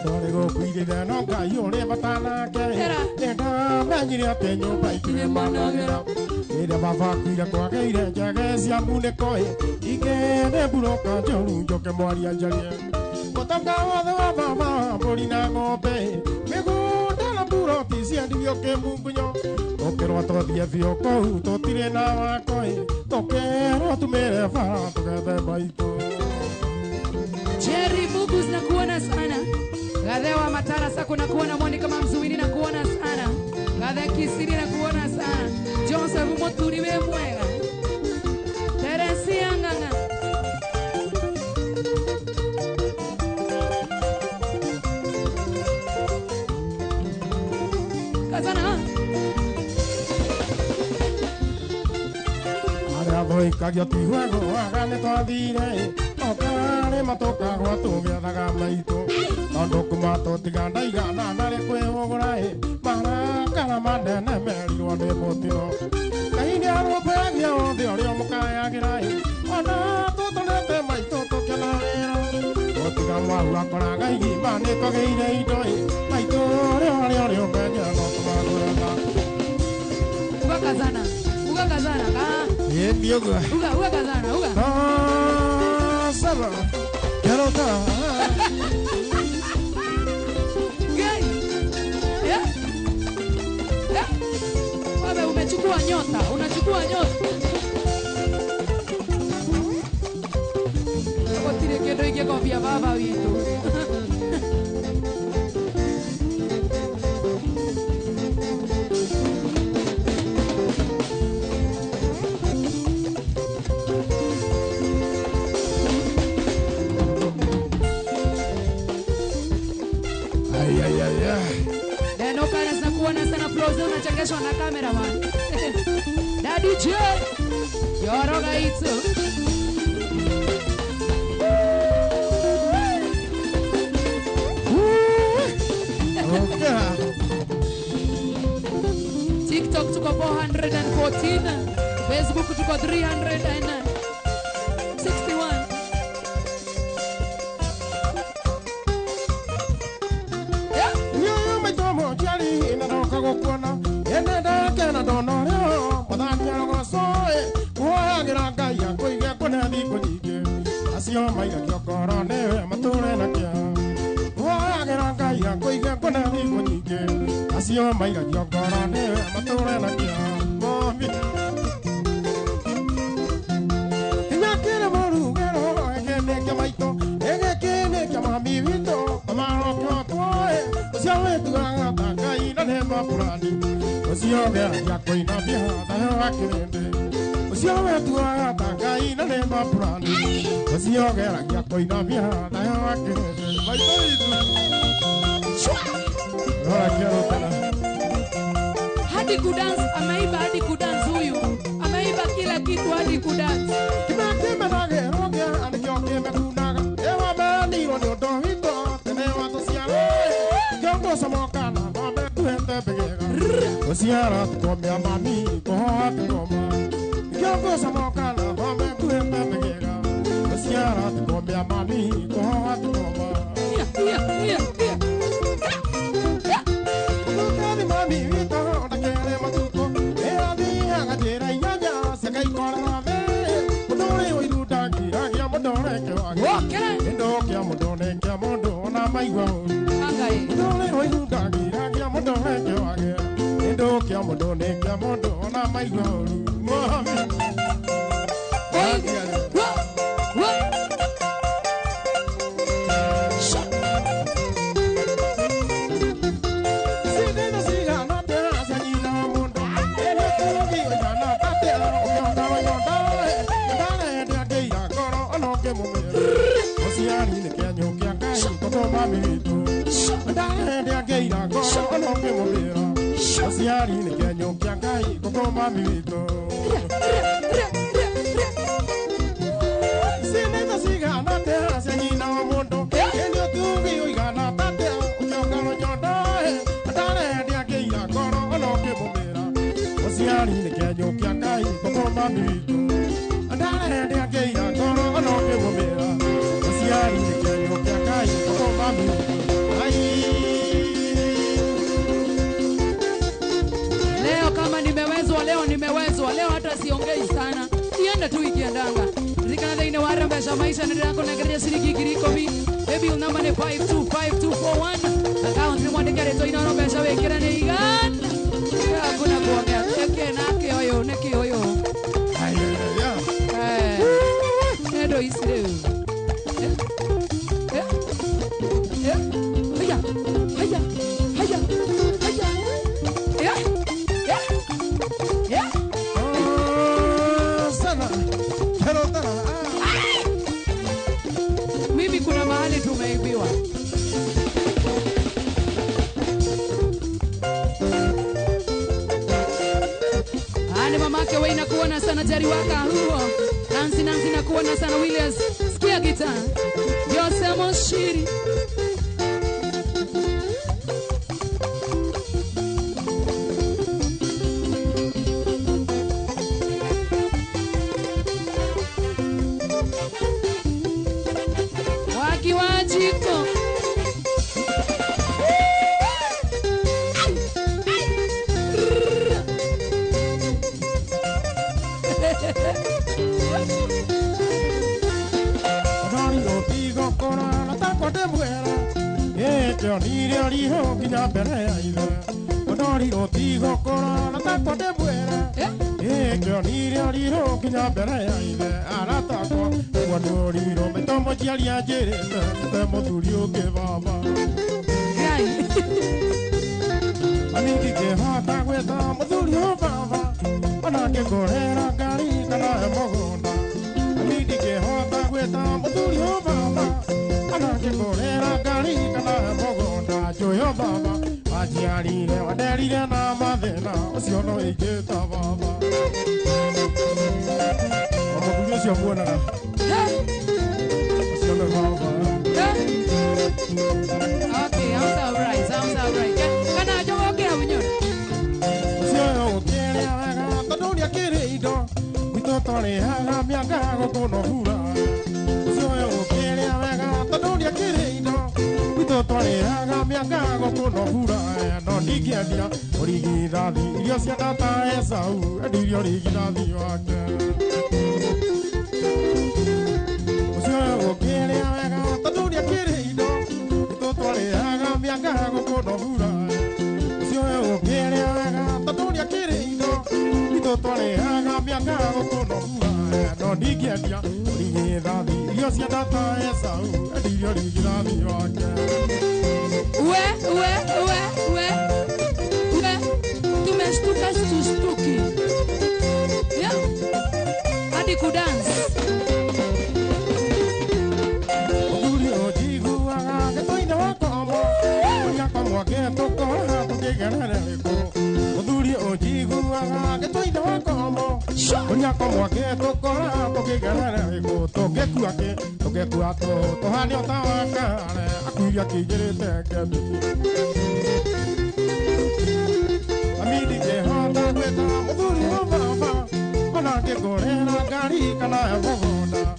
Ndore gukuirire no Ngai uri batanake Nenda menyire ati nyumba ikire managera Ire baba kuire kwageire njage cia muniko Igene buroka njoru njoke mwaria njarie Mutonga wothe wa baba mbũri na ng'ombe Mĩgũnda na mburoti ciendirio kĩmungunyo Tũkĩrwo tũthiĩ biũ kũu tũtirĩ na wako Tũkĩrwo tumĩre bara tũgethe maitũ Jerry Mugus na kuona sana. Gadhe wa Matara Sako na kuona Monica Mamzuini na kuona sana. Gadhe Kisiri na kuona sana. Joseph Moturi we mwega. Teresia Nganga. Kazana. Arĩa thũikagio ti huego waga nĩ twathire Okarĩ matũkagwa tũgĩethaga maitũ Tondũ kuma tũtiga ndaigana narĩ kwĩhũgũra Marakara manene merirwo nĩ mũtino Ngai nĩ arũmbũyagia othe ũrĩa mũkayagĩra Ona tũtũrĩte maitũ tũkena wĩra Tũtiga mwahu akora Ngai gima nĩ tũgĩire indo Maitũ ũrĩa ũmenya no tũmagwetha Uga kazana. Uga kazana. Ĩĩ ũguo Uga kazana. Uga. Saba Kerota Gay. Yeah. Yeah. Wewe umechukua nyota. Unachukua nyota. Kotire kendo ingĩkobia baba witũ. Neno kana sana kuona sana Frozen unachangeshwa na cameraman. Daddy J. Yoroga itu. TikTok tuko 414, Facebook tuko 361. Gũkuona ene ndake na ndono rĩo mũthania rogocoĩ ucio maiga kiokoro newe mature na kia wagera ngai akuiga kona thiko nyingi acio maiga kiokoro newe mature na kia momi nyakire morugero ekene kia maito egekene kia mami wito amaro kotwoe ucio wetu agata ngai na ne mapurani ucio gera kiakoina bihatha wakirende ucio wetu agata ngai na ne mapurani ucio gera kiakoina bihatha wakirende maito itu ora kiaro tena hadi kudance ameiba hadi kudance huyu ameiba kila kitu hadi kudance kimekime nagerogea anikioke mekunaga ewa meniro ni ondo wito tene watu ciara kiongo somokana bambe kuhete begega uciara tukomea mami kohoa tukoma kiongo somokana bambe kuhete begega uciara tukomea mami kohoa tukoma ukukani mami wito ndakere matuko eadhiha gatira inyanya sekaikorabe mudore oirudangi agia mudore kewage ndokia mudone kia mundo na maigwa angai mudore oirudangi agia mudore kewage ndokia mudone kia mundo na maigwa mami Siari ni kenyo kiangai koko mami wito Sineta sigana te asenyina wa mundo Enyo tungi uigana tate ukiokano nyondo Atare dia keira koro onoke mumira Siari ni kenyo kiangai koko mami wito Atare dia keira koro onoke mumira Siari ni kenyo kiangai koko mami wito nimewezwa leo hata siongei sana ienda tu ikiendanga zikana ine warambesha maisha ndirako na garia siriki kiriko mi maybe unamba ne 525241 account ni mwande gari to ina rambesha wekera ne igan hakuna kuongea neke nake hoyo nedo isire mimi kuna mahali tumeibiwa ani mamake wewe inakuona sana jari waka huo Nancy nakuona sana Williams sikia gitaa Yose Moshiri Wakiwajiko Nire ariho kinya mbere ya ithe Odori otigo kora na takwa de bwera Ekyo nire ariho kinya mbere ya ithe Aratakwa Wadoriro metomo chiari ajerete Temo turio ke baba Aniki ke hata gweta Muturio baba Anake korera gari kana emogonda Aniki ke hata gweta Muturio baba Anake korera gari kana emogonda Joyo baba Ajiarire waderire na mathena Ucio no ingita baba Omuturio cio muonaga Ucio no baba Okay, sounds alright. Kana jogo kira bunyoro. Ucio ukire wega tondu ni akire indo Wito tore haga mianga gokono hura Ucio ukire wega tondu ni akire indo Wito tore haga mianga gokono hura No ndikiendia origirathi irio cia data Esau endirio origirathi wake Ucio Nanga okono no digedia Rigirathi Rio cia data esau Adirio rigirathi wake We tumeshtuka stuki. Yeah. Hadi kudance. Oduri ojiguaga getoina wakomo Onyakomo getokora tukigerereko Oduri ojiguaga getoina wakomo Onyakomo getokora tukigerereko Togekua tohani otawakare Akuiria kijirite ngemiki Amidi jehonda gweta Oduri obaba Onake gorera gari kana evogoda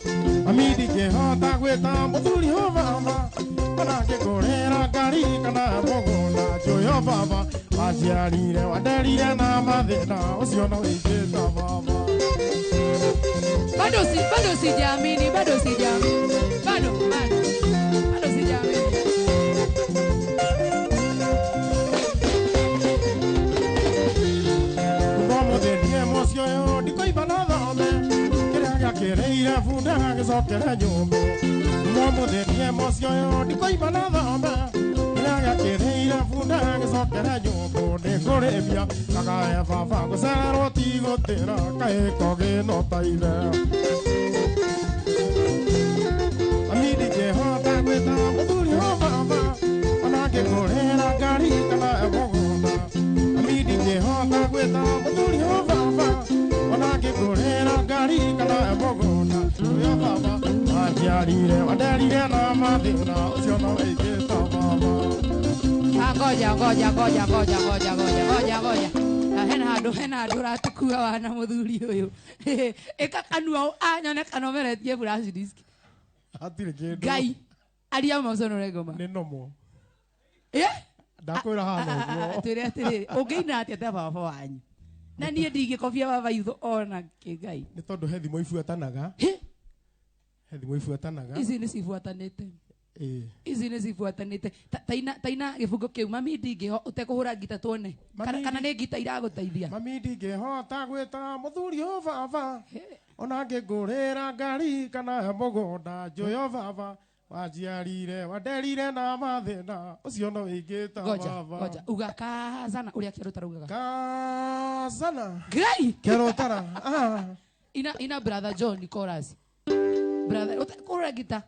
Amidi jehonda gweta Oduri obaba Onake gorera gari kana evogoda Joyo baba Wajiarire waderire na mathina Ucio no igita baba Bado sijaamini. Bado sijaamini. Como de emoción yo digo iba nada me querer ir a fundar que so querer yo como de emoción yo digo iba nada me querer ir a fundar que so querer yo de corevia caga fa go saro tigo tera cae coge no taile ami de que hota cuesta muduri ho baba ana que correr gari kana bogona ami de que hota cuesta muduri ho baba ana que correr gari kana bogona yo baba ajarire adarire na madina sio no ege baba Ngoja. Hena handu ratukua wana muthuri uyu. Eka kanua anyone kanomeretie flash disk. atire kindu Gai aria macono ngoma. ni nomo Ndakwira hano atire ungeina atia ta baba wanyu. Na nie ndingikobia baba ithu ona kigai. ni tondu he thimo ifuatanaga Ici ni cifuatanite. Ici ni cifuatanite. Taina gifungo kiu mami ndingiho utekuhura ngita tuone. Kana ni ngita iraguteithia. Mami ndingihota gwita muthuri ho baba. Ona ngigurira ngari kana mugonda njoyo baba. Wajiarire waderire na mathina ucio no ingita baba. Ngoja uga kazana uria kirutara ugaga. Kazana. Gai. Kirutara. Ina brother John chorus. Brother utekura ngita.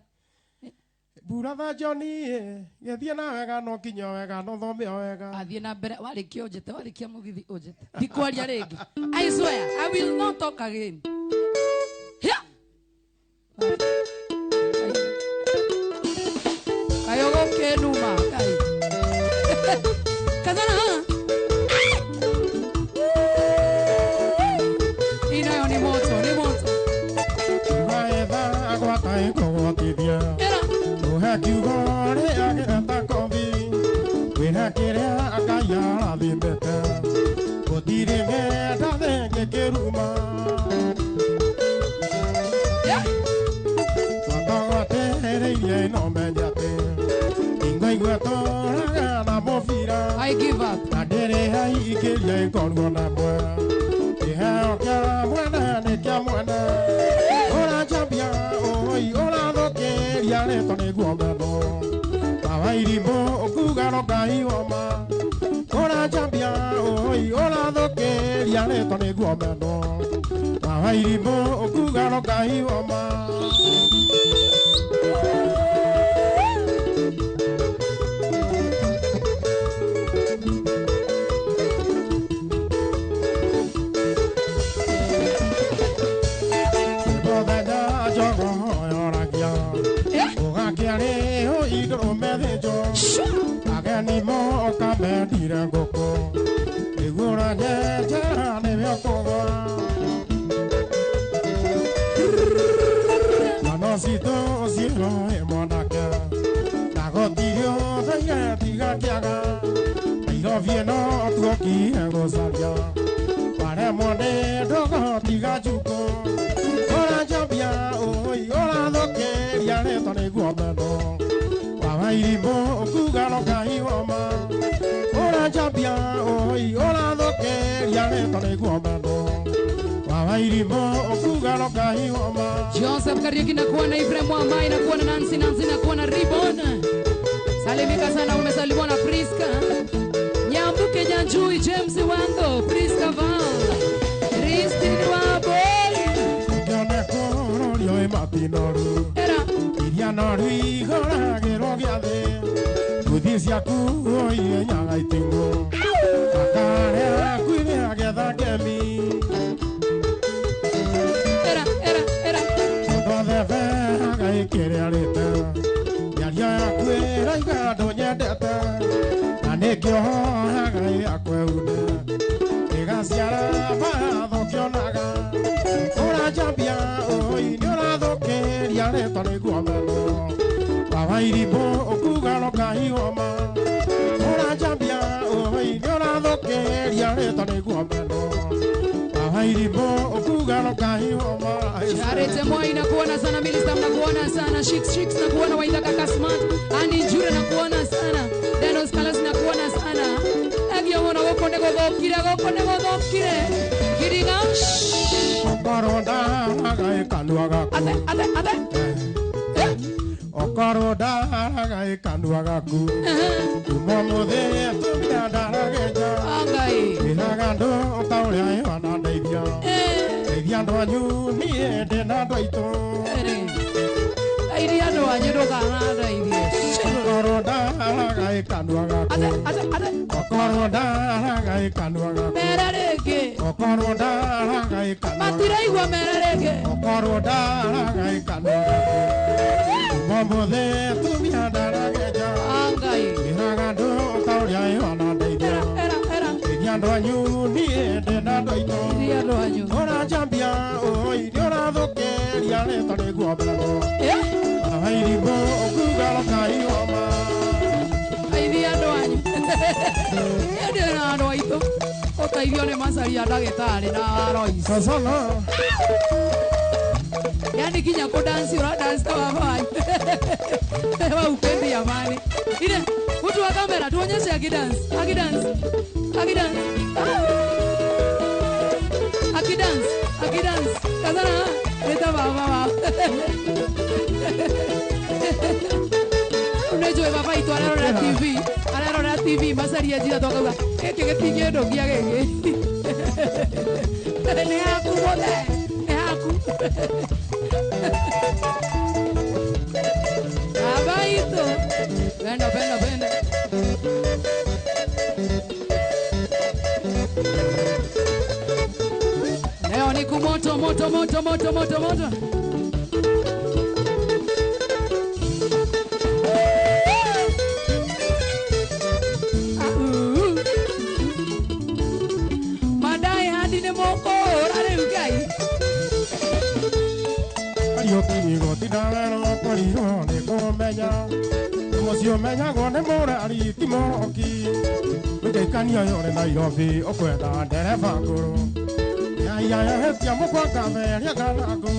Brother Johnny, gethie na wega no kinyo wega no thome wega. Athie na mbere warikia ujete warikia mugithi ujete. Ndikwaria ringi. I swear I will not talk again. Here. Ayogo kenuma kai. Kazana. Ina ni moto. Maeva agwata ikogotithia. Kiugore ageta kombi wena kiria akaya thimbete gutire ngenda thenge kiruma Wakagotereirie no menyate ingoigua toraga na mubira I give up. na ndiri hai ikiria ikorwo na mwe kiheo kia mwena ni kia mwena ora chambia oi ora thokeria reto niguo metho kawairimo okugaro kaioma ora chambia oi ora thokeria reto niguo metho kawairimo okugaro kaioma Aganimo kamendire ngoko igura njeja ni byokoga Manosito siro emonaka nagotirio thaiga tiga kiaga iro vieno tuoki egosaria pare monde dogo tiga chuko ora jambia oi ora dokeria reto ni guomeno Wairimo okugaro kaioma ora jambia oi ora dokeria reto ni guomeno Joseph Kariuki nakuwa na Ibrahim Mwambai nakuwa na Nancy nakuwa na Ribbon. Salimika sana umesalimwa na Priska. Nyambuke Nyanjui James Wango Priska Val. Christine Waboi. Yone koro lio matinoru. Era. Irianoru igora gerogiade. Kudisia kuoi nyanga itingo. Akare kuine ageda kemi. Era. Todo vera gai kere aleta. Yaria kuera igado nyedeta. Anekyo gai akweude. Egasiara ba dokyonaga. Ora jambia oi nyora dokeria leta le guamelo. Bawairibo okugalo kahioma. Ora jambia oi nyora dokeria leta le guamelo. Bawairibo okugalo kahioma. Charete Moi nakuona sana, Milista nakuona sana, Shix nakuona, Waida Kaka Smart, Ani Jure nakuona sana, Denos Kalas nakuona sana. Agio mona goko nego dokire. Kiriga. Okaroda gai kanuaga. Ate. Okaroda gai kanuaga ku. Tumomode tumida geja. Angai. Inagando taule ai wana deivia. Deivia ndoanyu ni ende na doito. Airia ndoanyu ndokana ithie. Okaroda gai kanuaga ku. Ate. Okaroda gai kanuaga ku. Merarege. Okaroda gai kanuaga. Matiraigua merarege. Okaroda gai kanuaga ku. Tumomode tumida geja. Angai. Inagando taule ai wana deivia. Era. Ndoanyu ni ende na doito. Iria ndoanyu. Ora jambia oi ora dokeria leta le guabelo. Airibo okugalo kaioma. Iria ndoanyu. Ende na ndoito. Otaithio ne masaria ndagitari na aroi. Sasana. Yani kinya ko dance ora dance kwa vai. Wa upendi amani. Ile mtu wa kamera tuonyeshe akidance. Akidance. Kazana leta baba. Unajua baba itu anarora TV masaria jira toka. Keke getinye ndogia gege. Ne haku mode. Baba itu. Penda. Leo ni kumoto moto. Madai hadi ne moko rare ugai. Ayo kinigo tidaro koriro ne komenya. Mosio menya gone morari timoki. Mekania yore na yofi okwenda dereva ngoro. Ya hetia mukwa kameria ganago.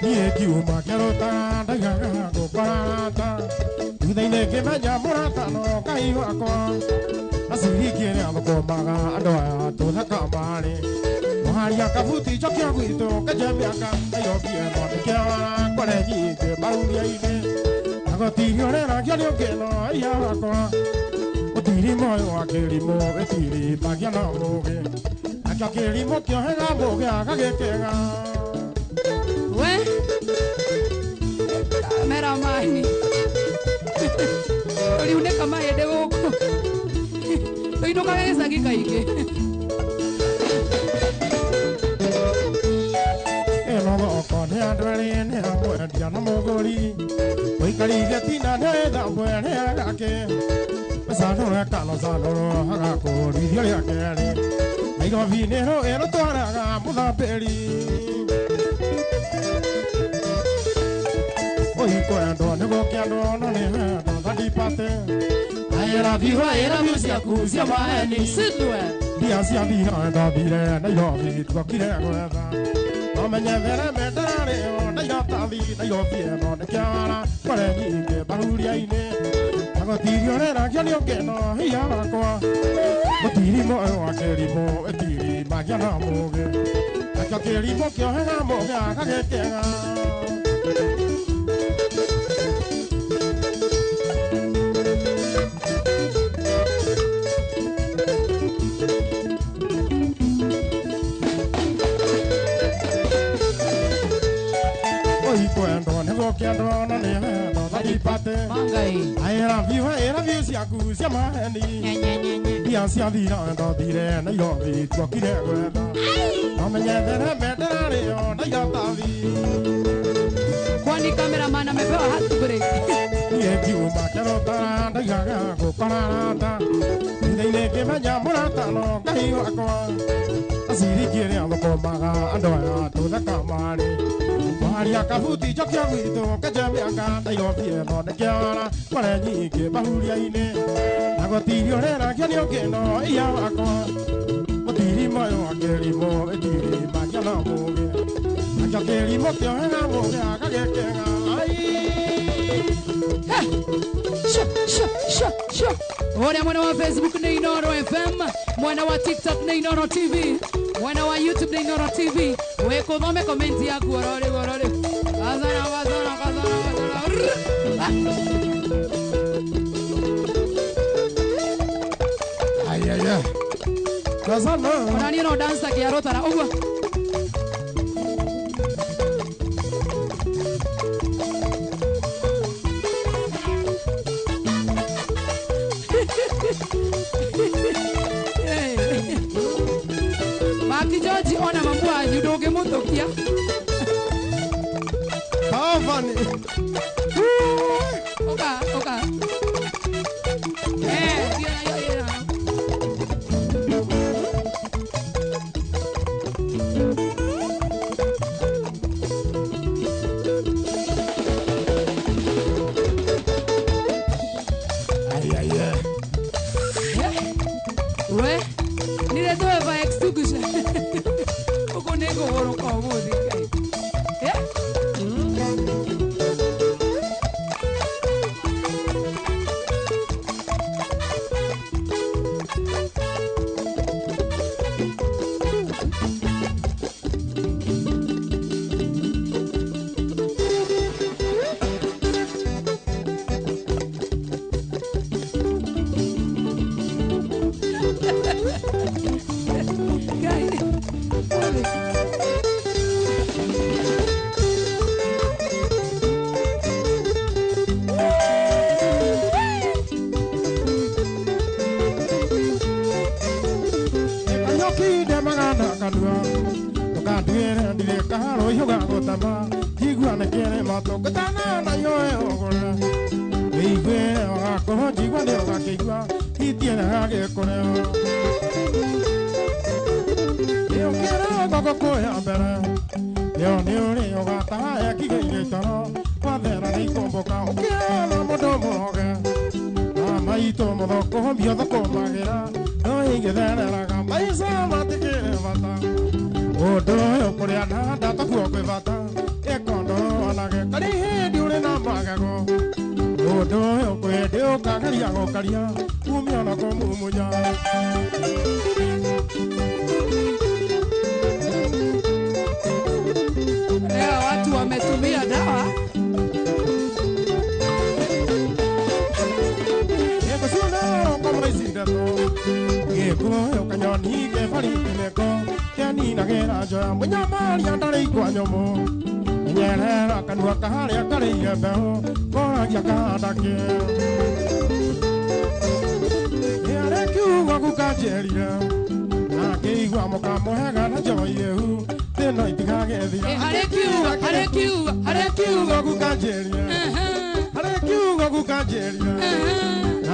Ni kiuma kerota daga go parata. Tudaine ke menya morata no kai wako. Asiri kire amko maga adoa to thakamare. Moharia kabuti chokya gwito kajamiaka ayo bie no kya kware ni ke baruria ine. Agoti ore na kyo keno ya wako. Otiri moyo akirimo etiri bagia na moge. Akakirimo kyo hega moge akagekega. We kamera mani. Uliune kama yede goko. Toino kagesa gikaige. Eno kone adwere ne amwedia na mogori. Oikari getina ne da bwere agake. Sanora kalo sanoro hagako ridio ya kere. Aigo vinero ero toraga mudaperi. Oi koendo nego kiando no ne da dipate. Era viva era musica kusia maeni Sidwe. dia sia vino da vire na yo vi to kire goeva. Omenye vere medare o na yo ta vi na yo vie no ne kiara. Pare ni ke bahuria ine. Nagotiri orera kio ni okeno hiya wakwa. Gotiri moyo wa kerimo etiri magia na muge. Akio kerimo kio hega muge agagekega. Kiando na ne do dipate I love you sia ku sia maheni dia sia vira do dire na yo vi to kire gweda amenya dere bedare yo na yo tavi kwani cameraman amepewa hatu break ye kiu ma kero ta da ya go para ta ndine ke manya murata no kai wakwa asiri kire ando ko maga ando ya to da kamari Maria kafuti chokya wito kajamianga dayo piero de kiara kwale nyike bahuria ine nagotiri orera kiani okeno iya wako otiri moyo akerimo etiri magia na muge akakerimo kyo hena muge akagekega Ora mwana wa Facebook ni Inoro FM, mwana wa TikTok ni Inoro TV, mwana wa YouTube ni Inoro TV. Weko dhome komenti yaku orore. Kazana. Ay. Kazana. Ora ni no dansa ki arota na ugwa. Maki George ona mambua yudoge mutokia. Havani. Oka. We, nile doe va extukusha. Oko nego woro kwa mudi kai. Watu wametumia dawa.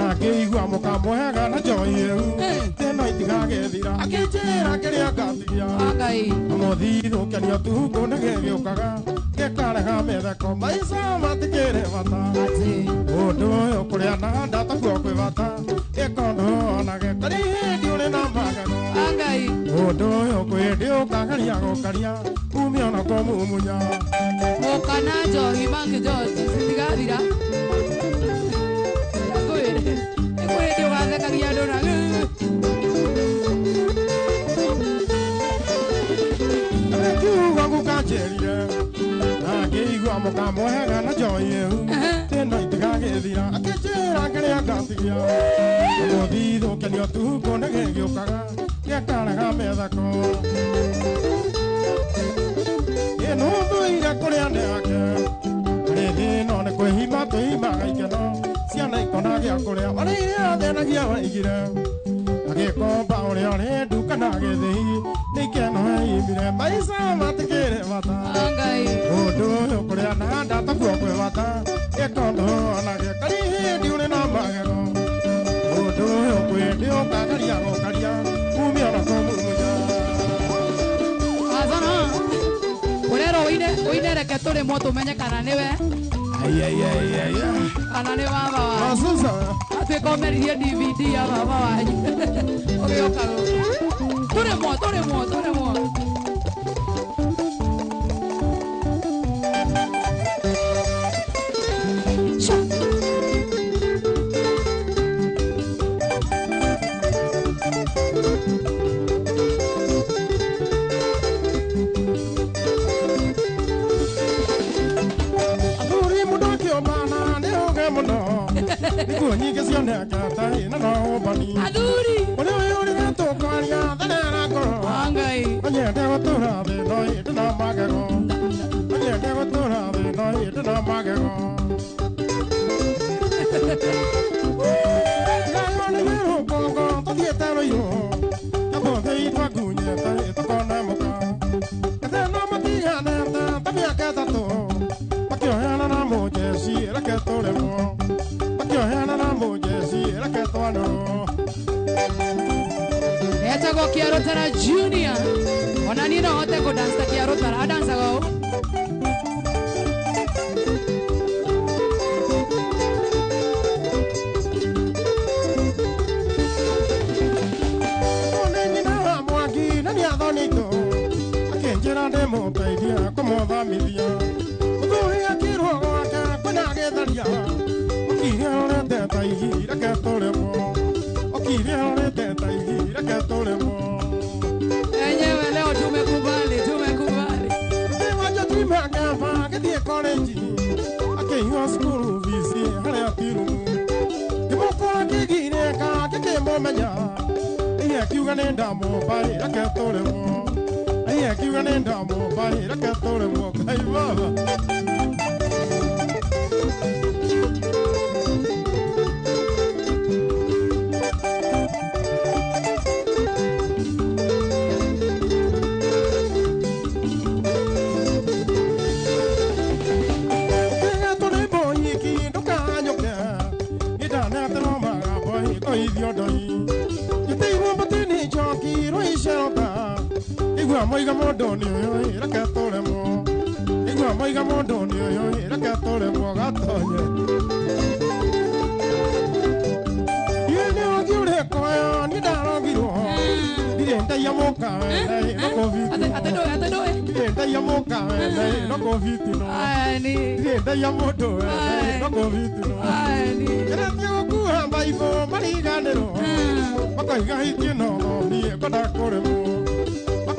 Akiigua mukambo hega na joyeu tena itigagethira akijera kiria gathiria Ngai muthiro kenio tu kunege giukaga gekarega metheko maica matikire bata ati undu uyu kuria na ndata kuo kwibata gikondo na gekari hindi uri na magano Ngai undu uyu kwindi ukagaria gukaria umio na kumumunya mukana jogi mangi jogi sitigathira Ngai Kwe ndio gathekagia andũ na kiugo gukanjĩrire na ngĩigua mũgambo mwega na njohi ĩhu ĩno itigagĩthira akĩnjĩra kĩrĩa ngatigia gũthithũkĩrio tuko nĩ gĩgĩũkaga gĩakaraga methako ĩnũthũire kũrĩ ande ake rĩthĩ no nĩ kwĩhima twĩhimaga ikeno ciana ikona gĩa kũrĩa marĩ iria thĩnagia waigire agĩkomba ũrĩa ũrĩ nduka na gĩthĩi nĩ ikeno heimire maica matikĩrĩ bata ũndũ ũyũ kũrĩa na ndatakuo kwĩ bata gĩkondo ona gĩkari hĩndĩ ũrĩ na magego ũndũ ũyũ kwĩndĩ ũkakaria gũkaria kumia ona kũmumunya Azana Urero uine reke tũrĩmwo tũmenye kana nĩwe kana nĩ baba wanyu Masusa atuĩka ũmeririe DVD ya baba wanyu ũgĩũka tũrĩmwo Nikuo nyingĩ cioneka ta ĩna no ũmbani Athuri ũrĩa ũyũ rĩrĩa tũkwaria thenera ngoro Wangai onyende gũtũra thĩ no hĩndĩ na magego onyende gũtũra thĩ no hĩndĩ na magego Gayo nĩ rũkongo tũthiĩte rũirũ kabũthĩ twakunyĩte tũkona mũka gateno matiganĩte ta mĩaka ĩtatũ makĩoheana na mũnjeci reke tũrĩmwo makĩoheana na mũnjeci reke twanũrwo etagwo Kĩarũtara Junior ona niĩ no hote kũdansa Kĩarũtara adansaga ũũ akĩnjĩra ndĩmũteithia kũmũthomithia mũthuri akĩrwo gwake kwĩna gĩtharia ũkiria ũrĩte ta igi reke tũrĩmwo ũkiria ũrĩte ta igi reke tũrĩmwo enyewe leo tumekubali wanja timangamba gĩthiĩ korenji akĩihwo cukuru bici harĩa tirumu ngĩmũkora kĩgirĩka ngĩkĩmũmenya iye akiuga nĩ ndamũmbai reke tũrĩmwo iye akiuga nĩ ndamũmbai reke tũrĩmwo Ngai baba Moiga mũndũ nĩ ũyũ reke tũrĩmwo igua moiga mũndũ nĩ ũyũ reke tũrĩmwo gatonye niĩ nĩ ũthiĩ ũrĩkoyo nĩ ndarogirwo ndirĩ ndaia mũka no kũbiti ndirĩ ndaia mũka no kũbiti no ndirĩ ndaia mũndũ no kũbiti no kĩrĩtie gũkuua mbaibũ mariganĩrwo makoiga hitie no thomie kwenda kũrĩmwo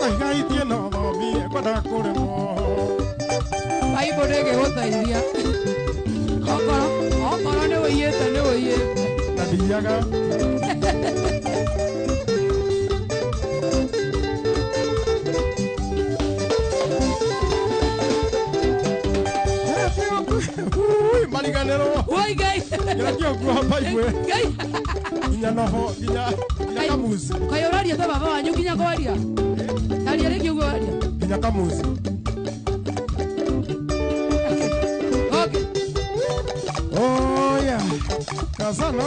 Igai no thomi kwenda kũrĩmwo Baibo ndĩgĩgũteithia okorwo nĩ wũiyĩte na ndiaga mariganĩrwo Ngai kĩrĩkio kuoha Baibo nginya noho nginya kamusi kaĩ ũraria ta baba wanyu nginya kwaria Aria rĩngĩ ũguo aria nginya kamusi Okay Oh yeah Kazana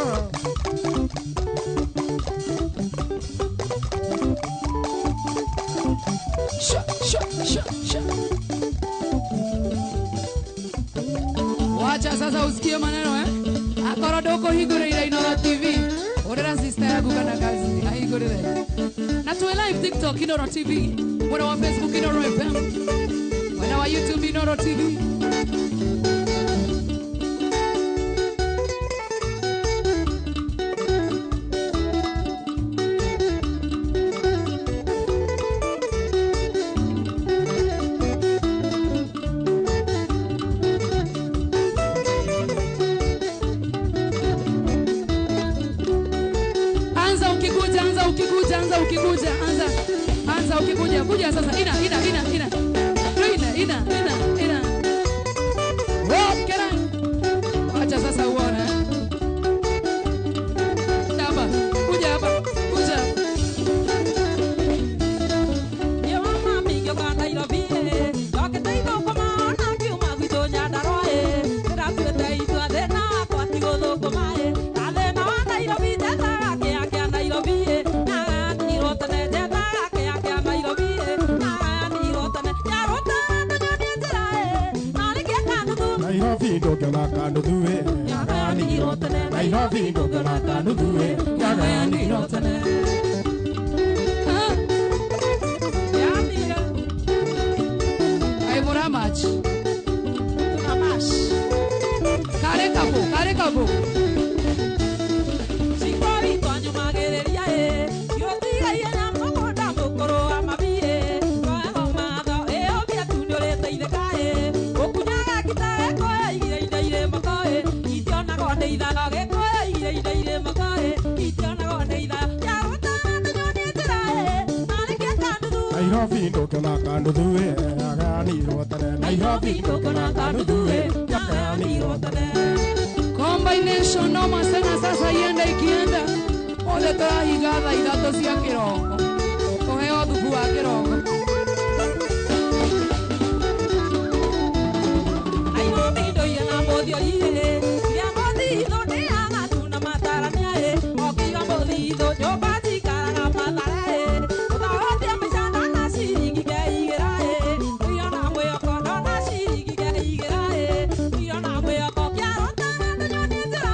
Wacha sasa usikie maneno Akorwo ndũkũhingũrĩire Inooro TV ũrĩra sister yaku kana kazi ahingũrĩre Na tuwe live TikTok Inooro TV Mwena wa Facebook Inooro FM Mwena wa YouTube Inooro TV kuja sasa. Ina. Wokera. Acha sasa uone. Hapa. Kuja hapa. Kuja. Yo mama mingo kana irobi. Lokete ino koma na kiuma gwito nyandaroe. Ndatuete itwa thena kwa tigo komae. Athena wa Nairobi teta yake Nairobi. Na nirotane teta yake Nairobi. Na nirotane yarota ndonyoni njirae. Nalikia kanudu. Nairobi ndogana kanudue. Yagani nirotane. Nairobi ndogana kanudue. Yagani nirotane. Yamiga. Aivora match. Tuna mash. Kare kapo. Sikori tonyo magereria yotiga yena moda mukoro amabie kwa mama obia tunore teitheka okunyaga kitare ko ire makae itiona go neitha ge ko ire makae itiona go neitha ya rota ndonyoni tirae nalike kandu Nairobi ndogana kanudue. Agani rotane. Nairobi ndogana kanudue. Yagani rotane. Combination no masena sasa ienda ikienda. Ole toa higada idato cia kirongo. Koheo thubu wa kirongo. Nairobi ndo yena mothio ire ya mothido ne anga tuna matarania okiga mothido nyobati karaga matare uthaotia micanda na ciringi keigira uyona mweko na ciringi keigira uyona mweko kiarota ndonyoni njira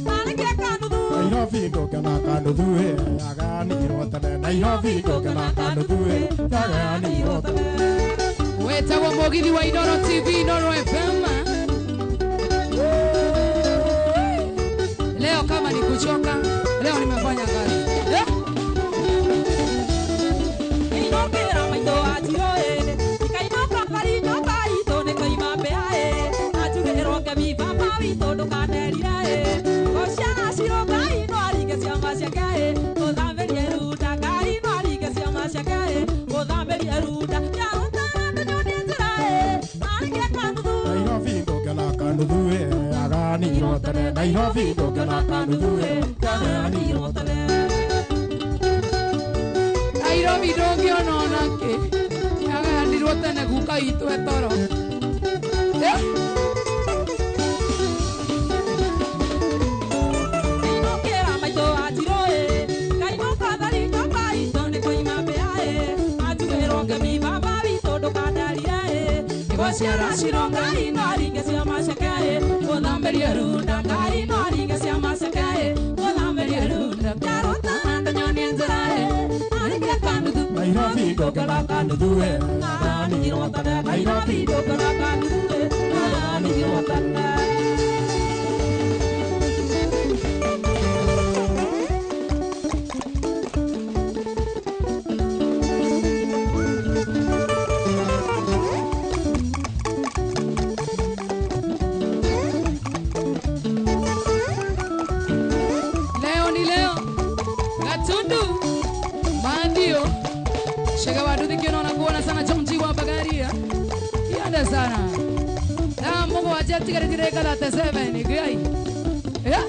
nalike kanuthu Nairobi ndogana kanudue. Agani rotane. Nairobi ndogana kanudue. Agani rotane. Wetagwo Mugithi wa Inooro TV, Inooro FM. Leo kama ni kuchoka, leo nimefanya kazi. inokera maito ajiroe ikainoka kari nyoka ito ne kaima beae ajugero kebi papa ito dokanerirae gociana ciroka ino arige ciama ciakae uthamberie ruda ngai ino arige ciama ciakae uthamberie ruda yaruta ndonyoni njirae arige kanuthu Nairobi ndogana kanudue. Agani rotane. Nairobi ndogana kanudue. Agani rotane. Nairobi ndũngĩona onake. Agayanirwo tene guka itũ etoro. inokera maito ajiroe kainoka thari nyoka ito ne kaima beae ajugero kebi papa ito dokanerirae gociana ciroka ino arige ciama ciakae uthamberie ruda ngai ino arige ciama ciakae uthamberie ruda yaruta ndonyoni njirae arige kanuthu Nairobi ndogana kanudue. Agani rotane. Nairobi ndogana kanuthu Agani rotane. Leo ni leo. Gatundu. Mandio. Shega waduthi kiona kuona sana chomji wa bagaria. Yanda sana. Na Mungu ajeti kare direka la 7 ni gai. Ya.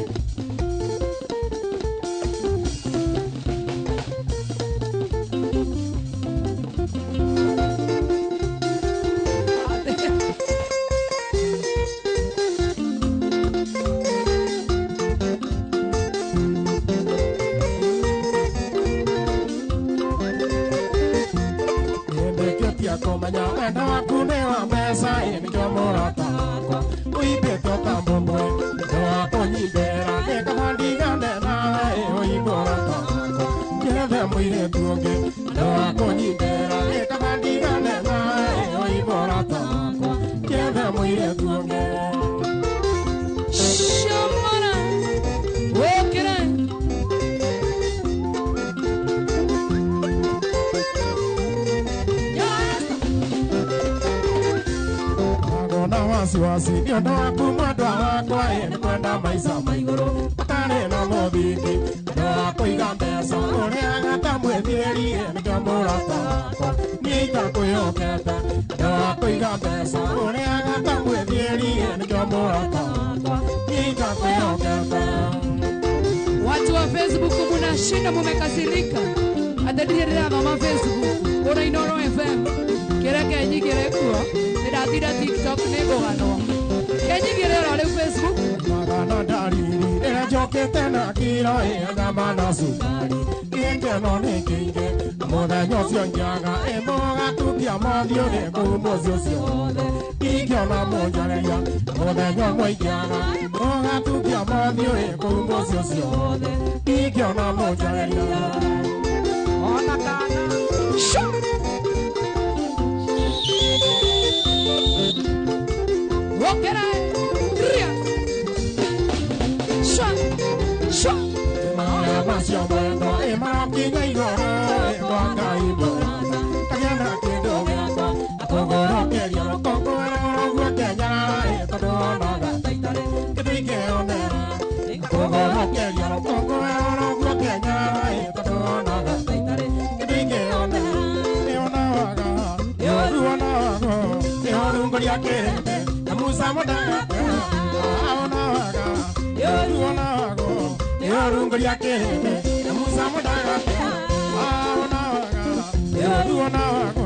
Ndeketia komanya wenda waku ni wa mbeca nikio murata wakwa uimbite utambumwe ndo wakunyibera gikabandigane nawe uimurata wakwa njethe muiretu ungi ndo wakunyibera gikabandigane nawe uimurata wakwa njethe muiretu ungi Shamana. Wokera. agona wasiwasi niondo waku mwendwa wakwa ni kwenda maica maiguru utari na muthingi ndo wakuiga kũiga mbeca ũrĩa gatamwĩthiĩrie nĩkĩo mũrata wakwa niĩ itakwĩhokete nĩ wa kũiga mbeca ũrĩa gatamwĩthiĩrie nĩkĩo mũrata wakwa niĩ itakwĩhokete. Watu wa Facebook munashinda mumekasirika. Atendire mama Facebook. Ona Inoro FM. Kera kenyi kere kuo. Ndatira TikTok nego gano. Kenyi kere role Facebook. Magana dariri era jokete na kiro ega mana sukari. Kenge no nekinge. Moda nyosio njaga emoga tupia madio ne kumozio siode. Ikyo na monjaleya. Moda nyomo njaga. Moga tupia madio ne kumozio siode. Ikyo na monjaleya. Ona kana. Shoo. Okera. Ria. Shoo. Shoo. Maya masio bueno ema kinga igoro wanga ibora. Kagenda kidogo yako. Akogoro keria kokoro gwa kenya etodona gataitare. Kidike onera. Akogoro keria kokoro gwa kenya etodona gataitare. Kidike onera. Eona waga. Eona waga. Eona ngoria kete. Namusa modaga. Eona waga. Eona waga. Eona kete. Namusa modaga. Eona waga. Eona waga.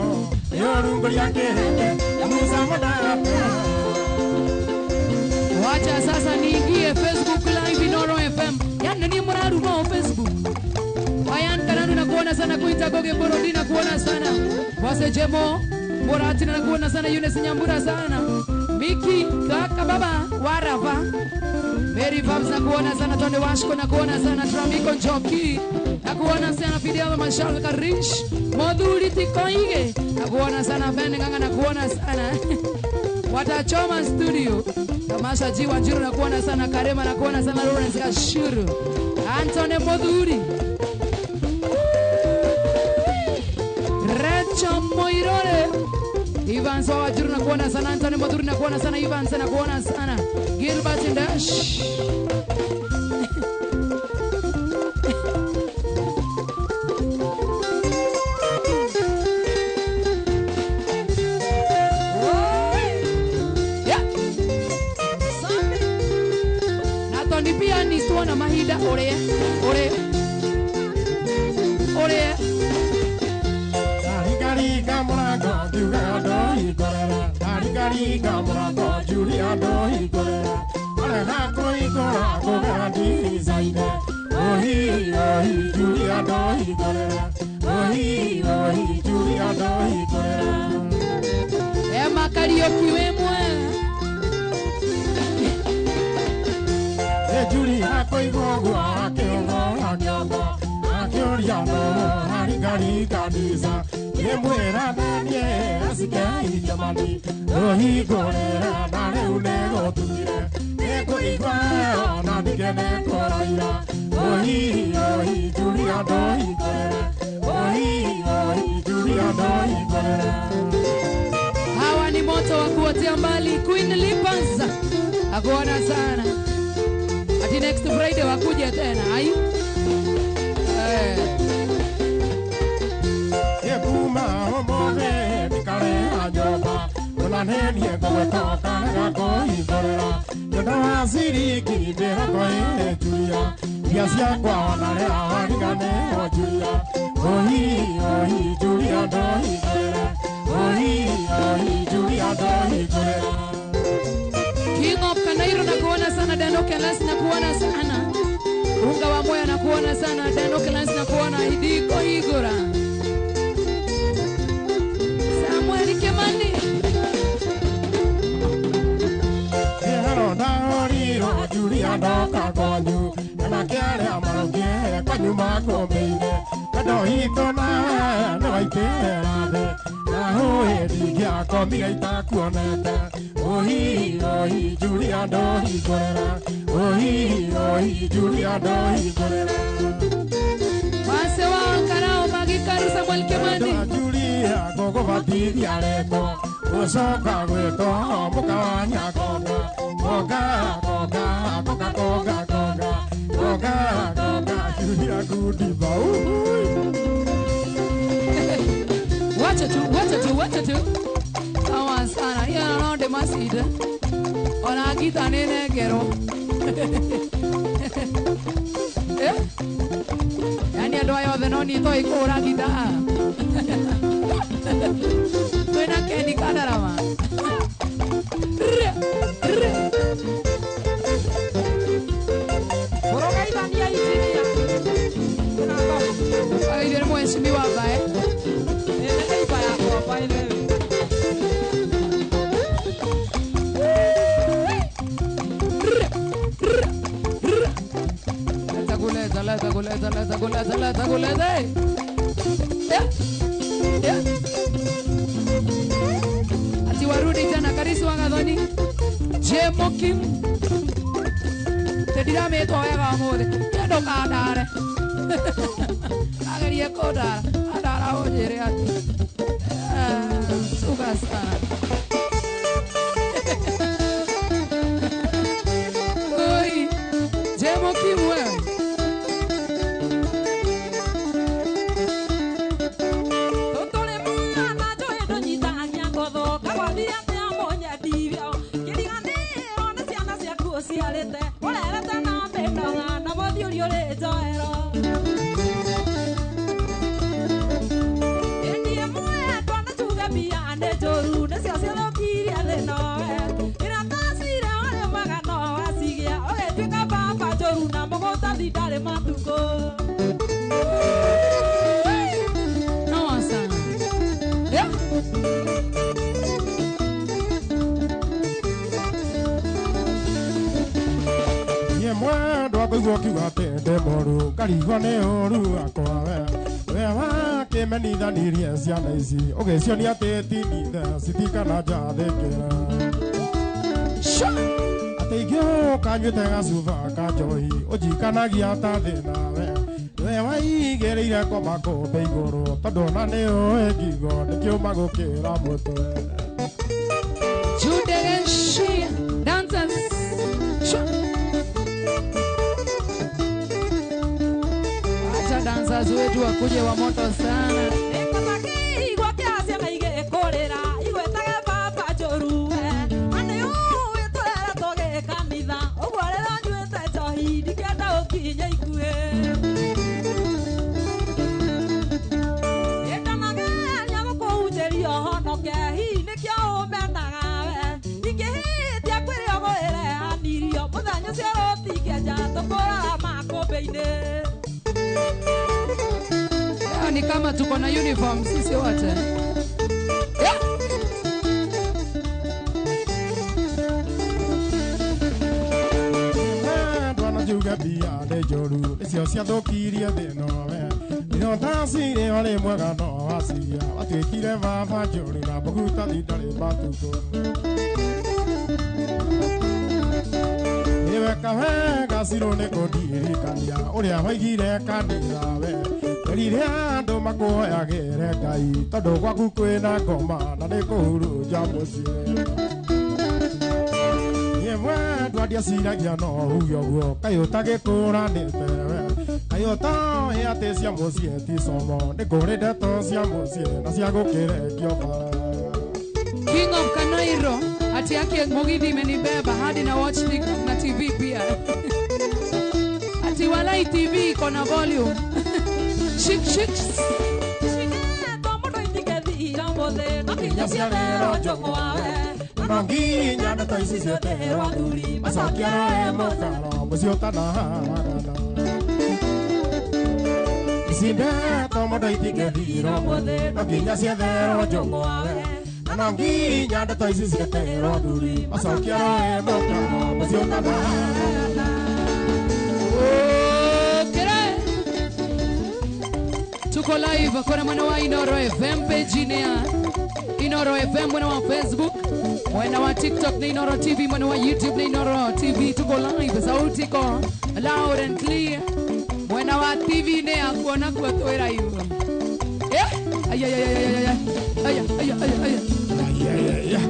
Eona kete. Namusa modaga. Wacha sasa niingie Facebook live Inoro FM. Yaani ni mraruma wa Facebook. Wayan kananu na kuona sana kuita goge borodi na kuona sana. Wase jemo Morati na kuona sana Yunus Nyambura sana. Miki kaka baba warafa. Mary Babs na kuona sana Tonde Washko na kuona sana Tramiko Njoki. Na kuona sana Fidel Mashal Karish. Moduli Tikoige. Na kuona sana Fende Nganga na kuona sana. Watachoma studio. Tamasha Jiwa Njuru na kuona sana Karema na kuona sana Lawrence Kashuru. Antone Moduri. Recho Moirore. Ivan Sawa Njuru na kuona sana Antone Moduri na kuona sana Ivan na kuona sana Gilbert Ndash. Pia ni tuona mahida ore. Gari gamurago jugado igorera. Gari gamurago Juliado igorera. Ore hako igora gogadi zaide. Ohi Juliado igorera. Ohi Juliado igorera. Ema karaoke wemwe. Julia koigogwa akiongo akioriano harigari kanisa yemwera nanie asikai jamani ohigorera nare unego tugire ekoigwa na digene koraira ohi Julia doigorera ohi Julia doigorera. Hawa ni moto wa kuotea mbali. Queen Lipanza akuona sana. Ati next Friday wakuja tena. Ai. Ekuma omone bikare ajoba. Onanenie gowe toka gako igorera. Yoda asiri kibera koe Julia. Biasia kwa onare awarigane o Julia. Ohi Julia do igorera. Ohi Julia do igorera. King of Kanairo na kuona sana. Dano Kelas na kuona sana. Unga wa moya na kuona sana. Dano Kelas na kuona Idiko Igora. Samuel Kemani. Ero daoriro Julia do kagonyu. Na kere amaroge kanyuma komeire. Kado hitona no iterade. Na hoe digia komiga itakuonete. Ohi Julia do igorera. Ohi Julia do igorera. Wase wa Ankarao Magikari Samuel Kemani. Julia gogo batidi areko. Osoka gweto mukawanya koga. Koga. gonga Julia Goodiba. Wacha tu. Sawa sana. Ya no de masida. Ona kita nene gero. Yani ando ayo de no ni to ikora kita. Buena que ni canarama. Ay, viene muy en mi guapa, Leta guleta. Ati warudi tena karisi wangadhoni. Jemo Kim. Tedira meto wega amore. Kendo kadare. Agaria kodara. Adara ojere ati. Suka sana. Oi. Jemo Kim wewe. Demoru karigone oru akwawe wewa kemeni daniri asiana isi oge sioni ateti ni da sitika na jadekera sha ategyo kanyo tenga suva kajoi ojikana giata denawe wewa igereira kwa mako beigoro tadona neo egigo nekyo magokera moto Jude she dancers sha dancers wetu wakuje wa moto sana. Ekotaki kwa kiasi maige korera igwetaga papa choruwe ane uwe twera toge kanitha ogwarera njuete johi dikenda okinye ikue ekanage nyamo ko ujerio honoke hi nikyo umenaga we ikihitia kwiri ogwere anirio muthanyo cio tikeja tokora makombe-ine ni kama tuko na uniform sisi wote. Yeah. Dwana juga bia de joru esio cia thokirie thino we ino tasire wale mwega no asia atwikire baba joru na buguta thindari matuko iwe kawe gasiro ne kodiri kania uria waigire kanira we Riria ndo makoya gere Ngai tondu gwaku kwina ngoma na nikuhuruja mucii Yemwe ndwadia ciragia no huyo guo Kai utagikuranite we Kai utoĩ atĩ cia mucii ti somo nikuri ndeto cia mucii na cia gukiregio bara King of Kanairo ati yake Mugithi imenibeba hadi na watch TikTok na TV pia ati Walai TV iko na volume Shik tomodo indikethi mothe nakinya ciatero njongwawe Nanginya ndeto ici ciothe wathuri macokia roe mũkaro mũcio tanahagana Ici ndeto mũndũ itingĩthirwo mothe nanginya cietherwo njongwawe Nanginya ndeto ici ciothe wathuri macokia roe mũkaro mũcio tanahagana Tuko live kwa mwana wa Inoro FM page ni ya Inoro FM mwana wa Facebook mwana wa TikTok ni Inoro TV mwana wa YouTube ni Inoro TV tuko live sauti iko loud and clear mwana wa TV ni ya kuona kwa toera hiyo aya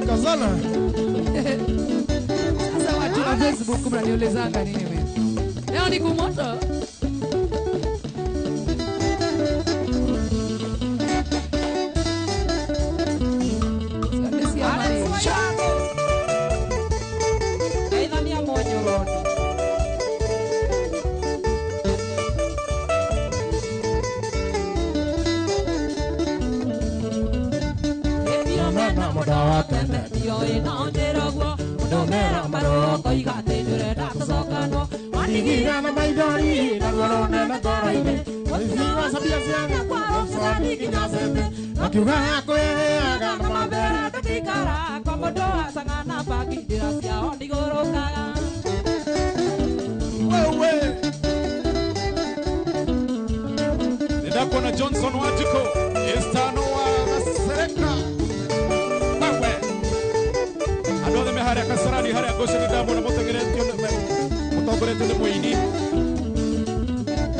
kazana sasa watu wa Facebook mnaniulizanga nini mimi leo ni kumoto. Gana mai dori na gorona na toraine Oziwa sabia sianga kwa osani kinyasete Akiuga kwe aga na mabera Tikara komodoa sangana pagi dirasia ondigorokaga Wewe Nidako na Johnson Wajiko Estano wa Masereka Wewe Adode me harea kasarani harea goshe ni damu na motegerenti Mutogorenti ni muini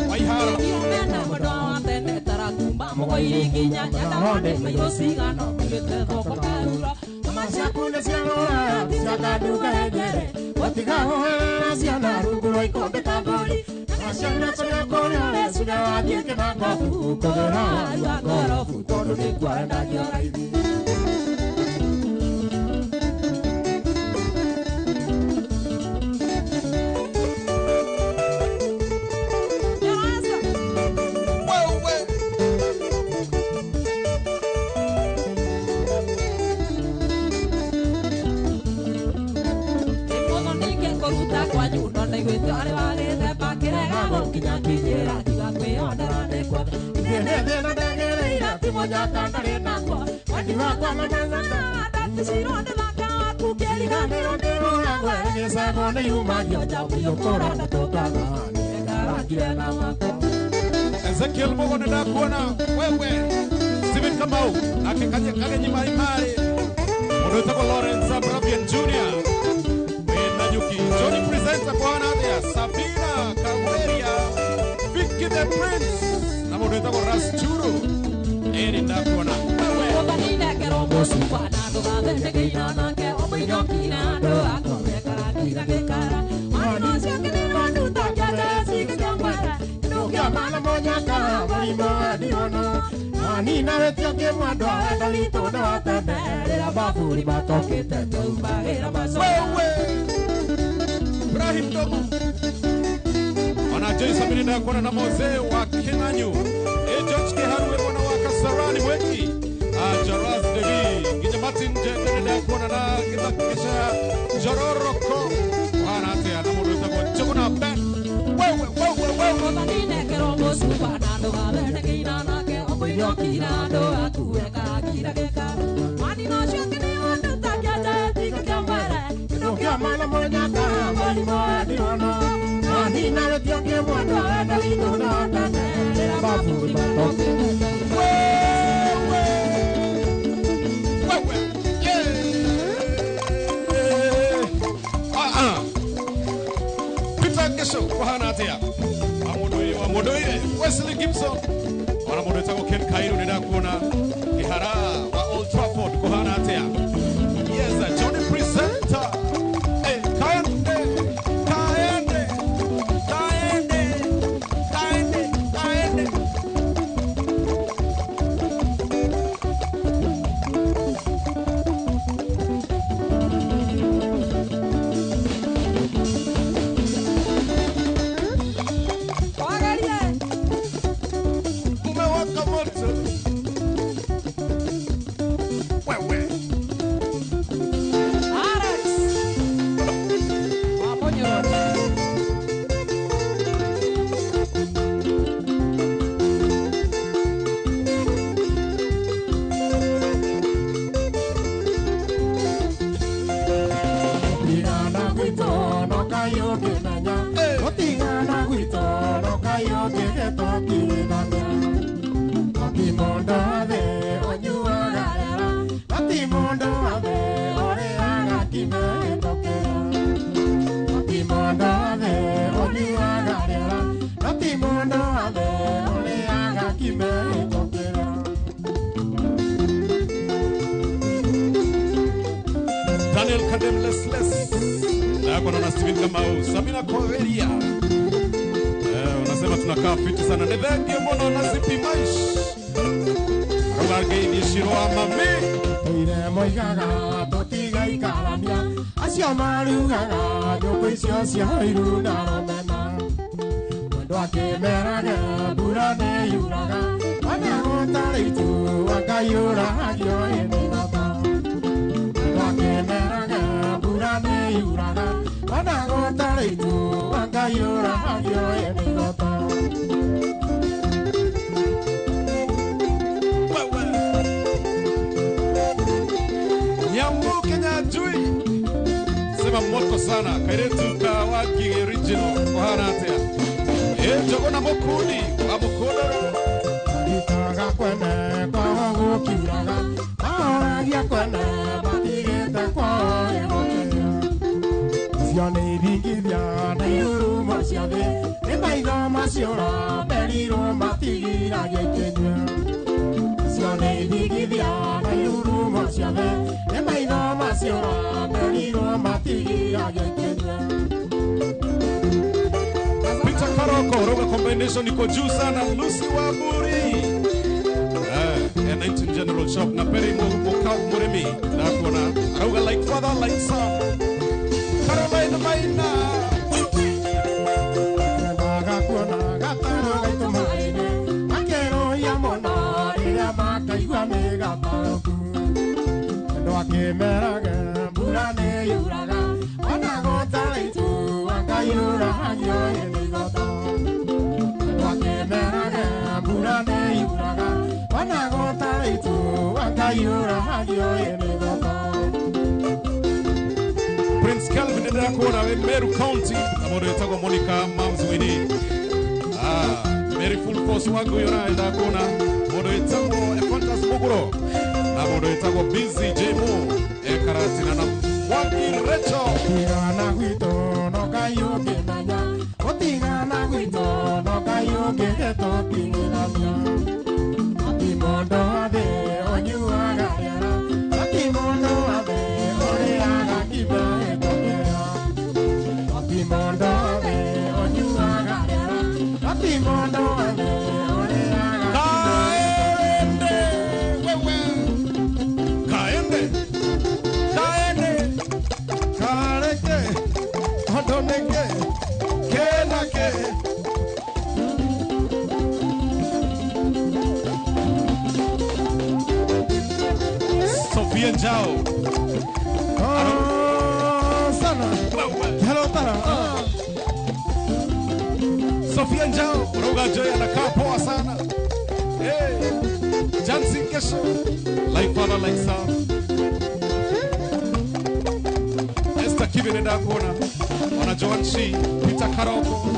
Waihara Yomena modoa tene taratumba Mogoiri kinya nyakawande Mayosigano Migete thoko karura Amasya kune siangora Siaka duga egere Watiga hoela siana Rugulo ikombe tabori Amasya nasanya kone ole Suga wadieke na kofu Kogera Ayua gorofu Todu ni kuarenda jora hivi Ezekiel Mogo nenda kuona wewe Steven Kamau akikaje kage nyima imari Mdoto kwa Lawrence Abrabian Jr. Wena Nyuki Johnny presenter kwa wanadia Sabina Kaweria Vicky the Prince na mdoto kwa Ras Churu nenda kuona wewe Obanina kerobo supana doga vende keina ke obinyokina do akome karakira kekara Mano siake ni wandu takya sike jamwara Nukia mala moja ka Marimo adiono Ani na vetio ke mwando Edalito na watende Era bafuri batoke tete umbagera baso wewe Ibrahim Domo Wana Jason nenda kuona na Mose wa Kenanyu George Keharuwe mwana wa Kasarani mweki Jaraz Devi Gija Martin Jende nenda kuona na Gita Kisha Jororoko Wana atea na mdoto kwa Chokona Ben wewe Obanina kerobo supana doga vende keina ke obinyokina do akue karakira kekara Mano siake ni wandu takya sike jamwara Nukia mala moja ka Marimo adiono Ani na vetio ke mwando Edalito na watende Era bafuri batoke tete Peter Gesho kwa hana atea Wamodoire Wesley Gibson wana modoita kwa Ken Kairu nenda kuona Kihara wa Old Trafford kwa hana atea Yes, Johnny presenter Kaende Kumewaka moto wewe Daniel Kadem Les na Steven Kamau Sabina Koveria tunakaa fiti sana. Ni thank you mono na zipi maish. Rogarge ni shiro mami. Ire moigaga totiga ikarania. Acio marugaga nyũngũ icio cia iru na romena. Mwendo akĩmeraga mbura nĩ yuraga. Ona gũtarĩ itu akayũragio ĩmĩgota. Mwendo akĩmeraga mbura nĩ yuraga. Ona gũtarĩ itu akayũragio ĩmĩgota. Nyamu Kenya Jui. Sema moto sana. Kairetu kawaki original. Kohana atea. Jogo na mokuni. Abukudoro. Itaga kwene kwa gũkiuraga. Ahoragia kwene matigĩte kwao ĩgũkĩra. Icio nĩ iringithia na ihurumo cia thĩ. Nĩ maitho maciũra merirwo matigiragia ikĩnyua. Icio nĩ iringithia na ihurumo cia thĩ. Nĩ maitho maciũra merirwo matigiragia ikĩnyua. Peter Karoko, Roga combination iko juu sana. Lucy Waburi. 19 General Shop na Peri Mokau Murimi. Na kuona Roga like father like son. Caroline Maina. Ndaga kuona gataro gaitũ maĩ-inĩ. Makerũhia mũno rĩrĩa makaigua mĩgataroku. Andũ akĩmeraga mbura nĩ yuraga. Ona gũtarĩ itu akayũragio ĩmĩgota. Andũ akĩmeraga mbura nĩ yuraga. Ona gũtarĩ itu akayũragio ĩmĩgota. Prince Calvin ndio kuona Meru County. Amodo yetagwo Monica Mamzwini. Mary Full Force wangu yona ndio kuona. Amodo yetagwo Efantas Muguro. Amodo yetagwo Busy Jemo. Karatina na Wangi Recho. Tigana gwitũ no Ngai ũngĩmenya. Gũtigana gwitũ no Ngai ũngĩgetũtigithania. Ati mũndũ wa thĩ ũnyuaga rĩera. Ati mũndũ wa thĩ ũrĩaga kĩimba ĩkũgera. Ati mũndũ wa thĩ ũnyuaga rĩera. Ati mũndũ wa thĩ ũrĩaga Kaende. Wewe. Kaende. Kaende. kareke. Odoneke. Kenake. Sofia Njao. Oh, sana. Hello, Tara. Sofia Njao. Roga Joy anakaa poa sana. Hey. Jansi Kesho. Like father like son. Esther Kibene ndio kuona. Wana Joan Shi. Peter Karoko.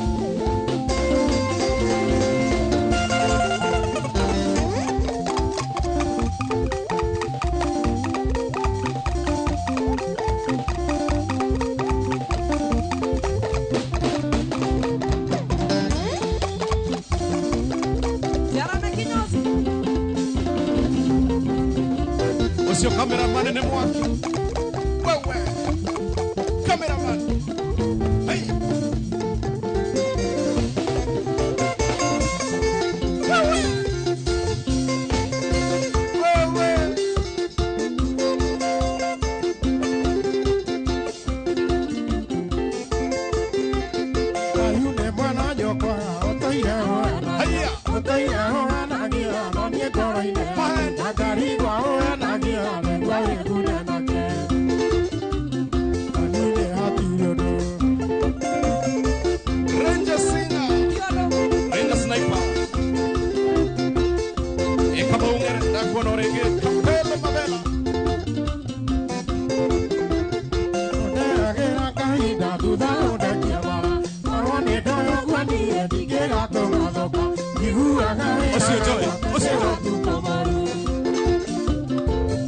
Osio cameraman ni mwaki. Wewe. Cameraman. Hey. Wewe. Wewe. Ayune mwana nyokwa otoire hoana. Haya. Otoire hoana ngia no nie koroine. Agari kwa hoana ngia lengwa egune nake. Ayune hatiyodo. Ranger Singer. Ranger Sniper. Kama ungere na kuona orege. Kapelo Mabela. Odeagera kahinda thutha ũndekia bara. Korwo nĩ ndoyo ngwaniĩ ndingĩgatũgathoka. Njiguaga wĩra Ũcio Joy. Ũcio Joy. tukomoru.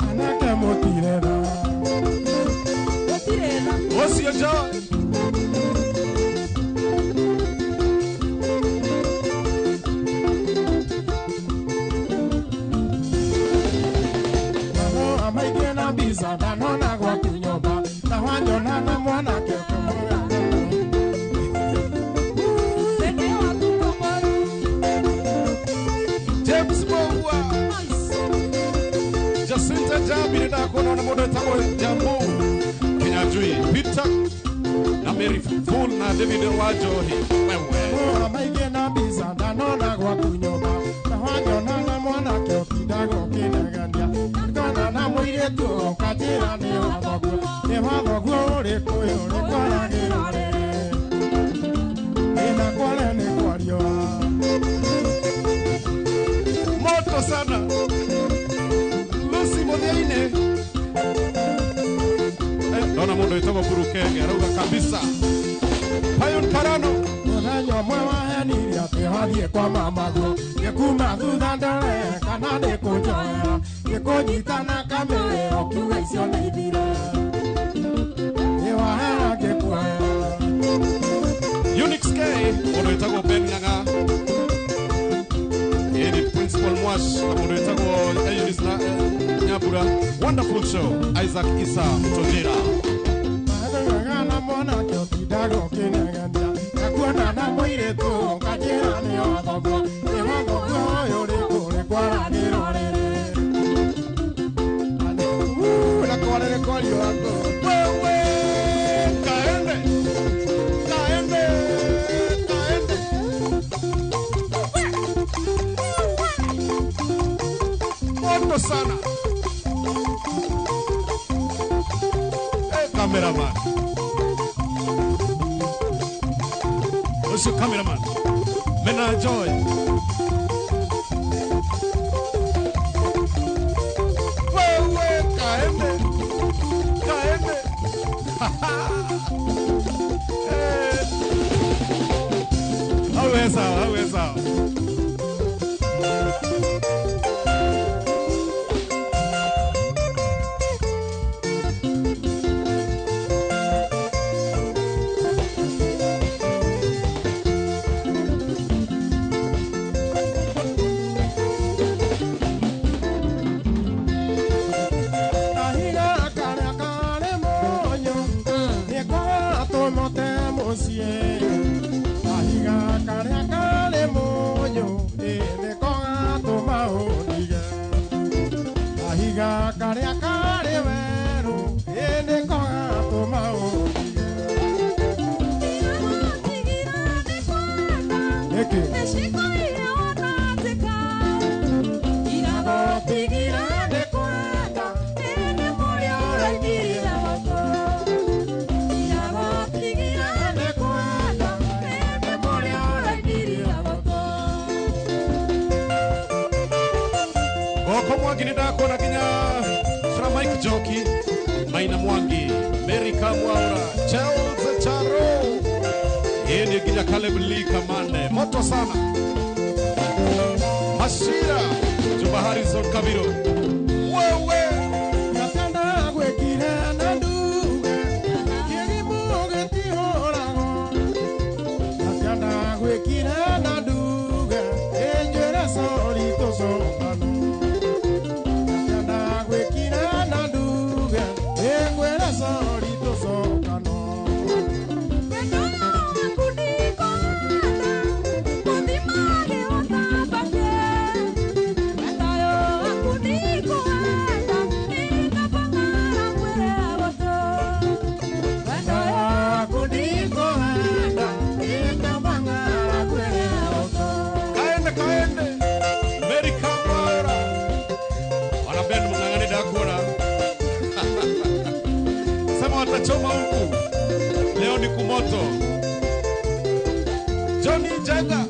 Anake mũtire tha. Osio Joy. Mano amaingie na mbica ndanona gwaku nyũmba. Na wanyona na mwanake kũmũra. Kiabi nenda kuona na modo tango jambu Kenya Jui Peter na Mary Full na David Wajohi Mora maige na bisa ndanona gwa kunyoma na hanyona na mwana kyo kidago kinagania kana na mwire tu katira ni wathoguo ri kuyo ri kwaragirore ina kwale ni kwario moto sana Lucy Modiaine Dona mundo itogo Burukenge arauga kabisa Payon Karano Muthenya mwe wahenirie atĩ hathiĩ kwa mamaguo gĩkuma thutha ndore kana ndĩkũnjoera gĩkũnyitana kamĩrĩro kiuga icio nĩ ithire nĩwahera ngĩkuoera Unix K mundo itogo Ben Ng'ang'a Edi Principal Mwash na mundo itogo Eunice na Nyabura Wonderful show Isaac Isa Mtonjera na mwana kyo kidago kinagania nakuona na mwire tu kajira ni wathoguo ni wathoguo yuri kuri kwara ni rorere na kwarere kwario wako Wewe kaende kaende kaende moto sana cameraman cameraman Mena Joy wewe kaende aweza Kinida kona kinya Shra Mike Joki Maina Mwangi Mary Kamwaura Charles Charo Yeni kinya Caleb Lee Kamande moto sana Hashira Juba Harrison Kabiro wewe Yasanda gwekire na nduge Kirimuge tihorago Yasanda gwekire na nduge Enjere sori tosongano Choma huku leo ni kumoto Johnny Jenga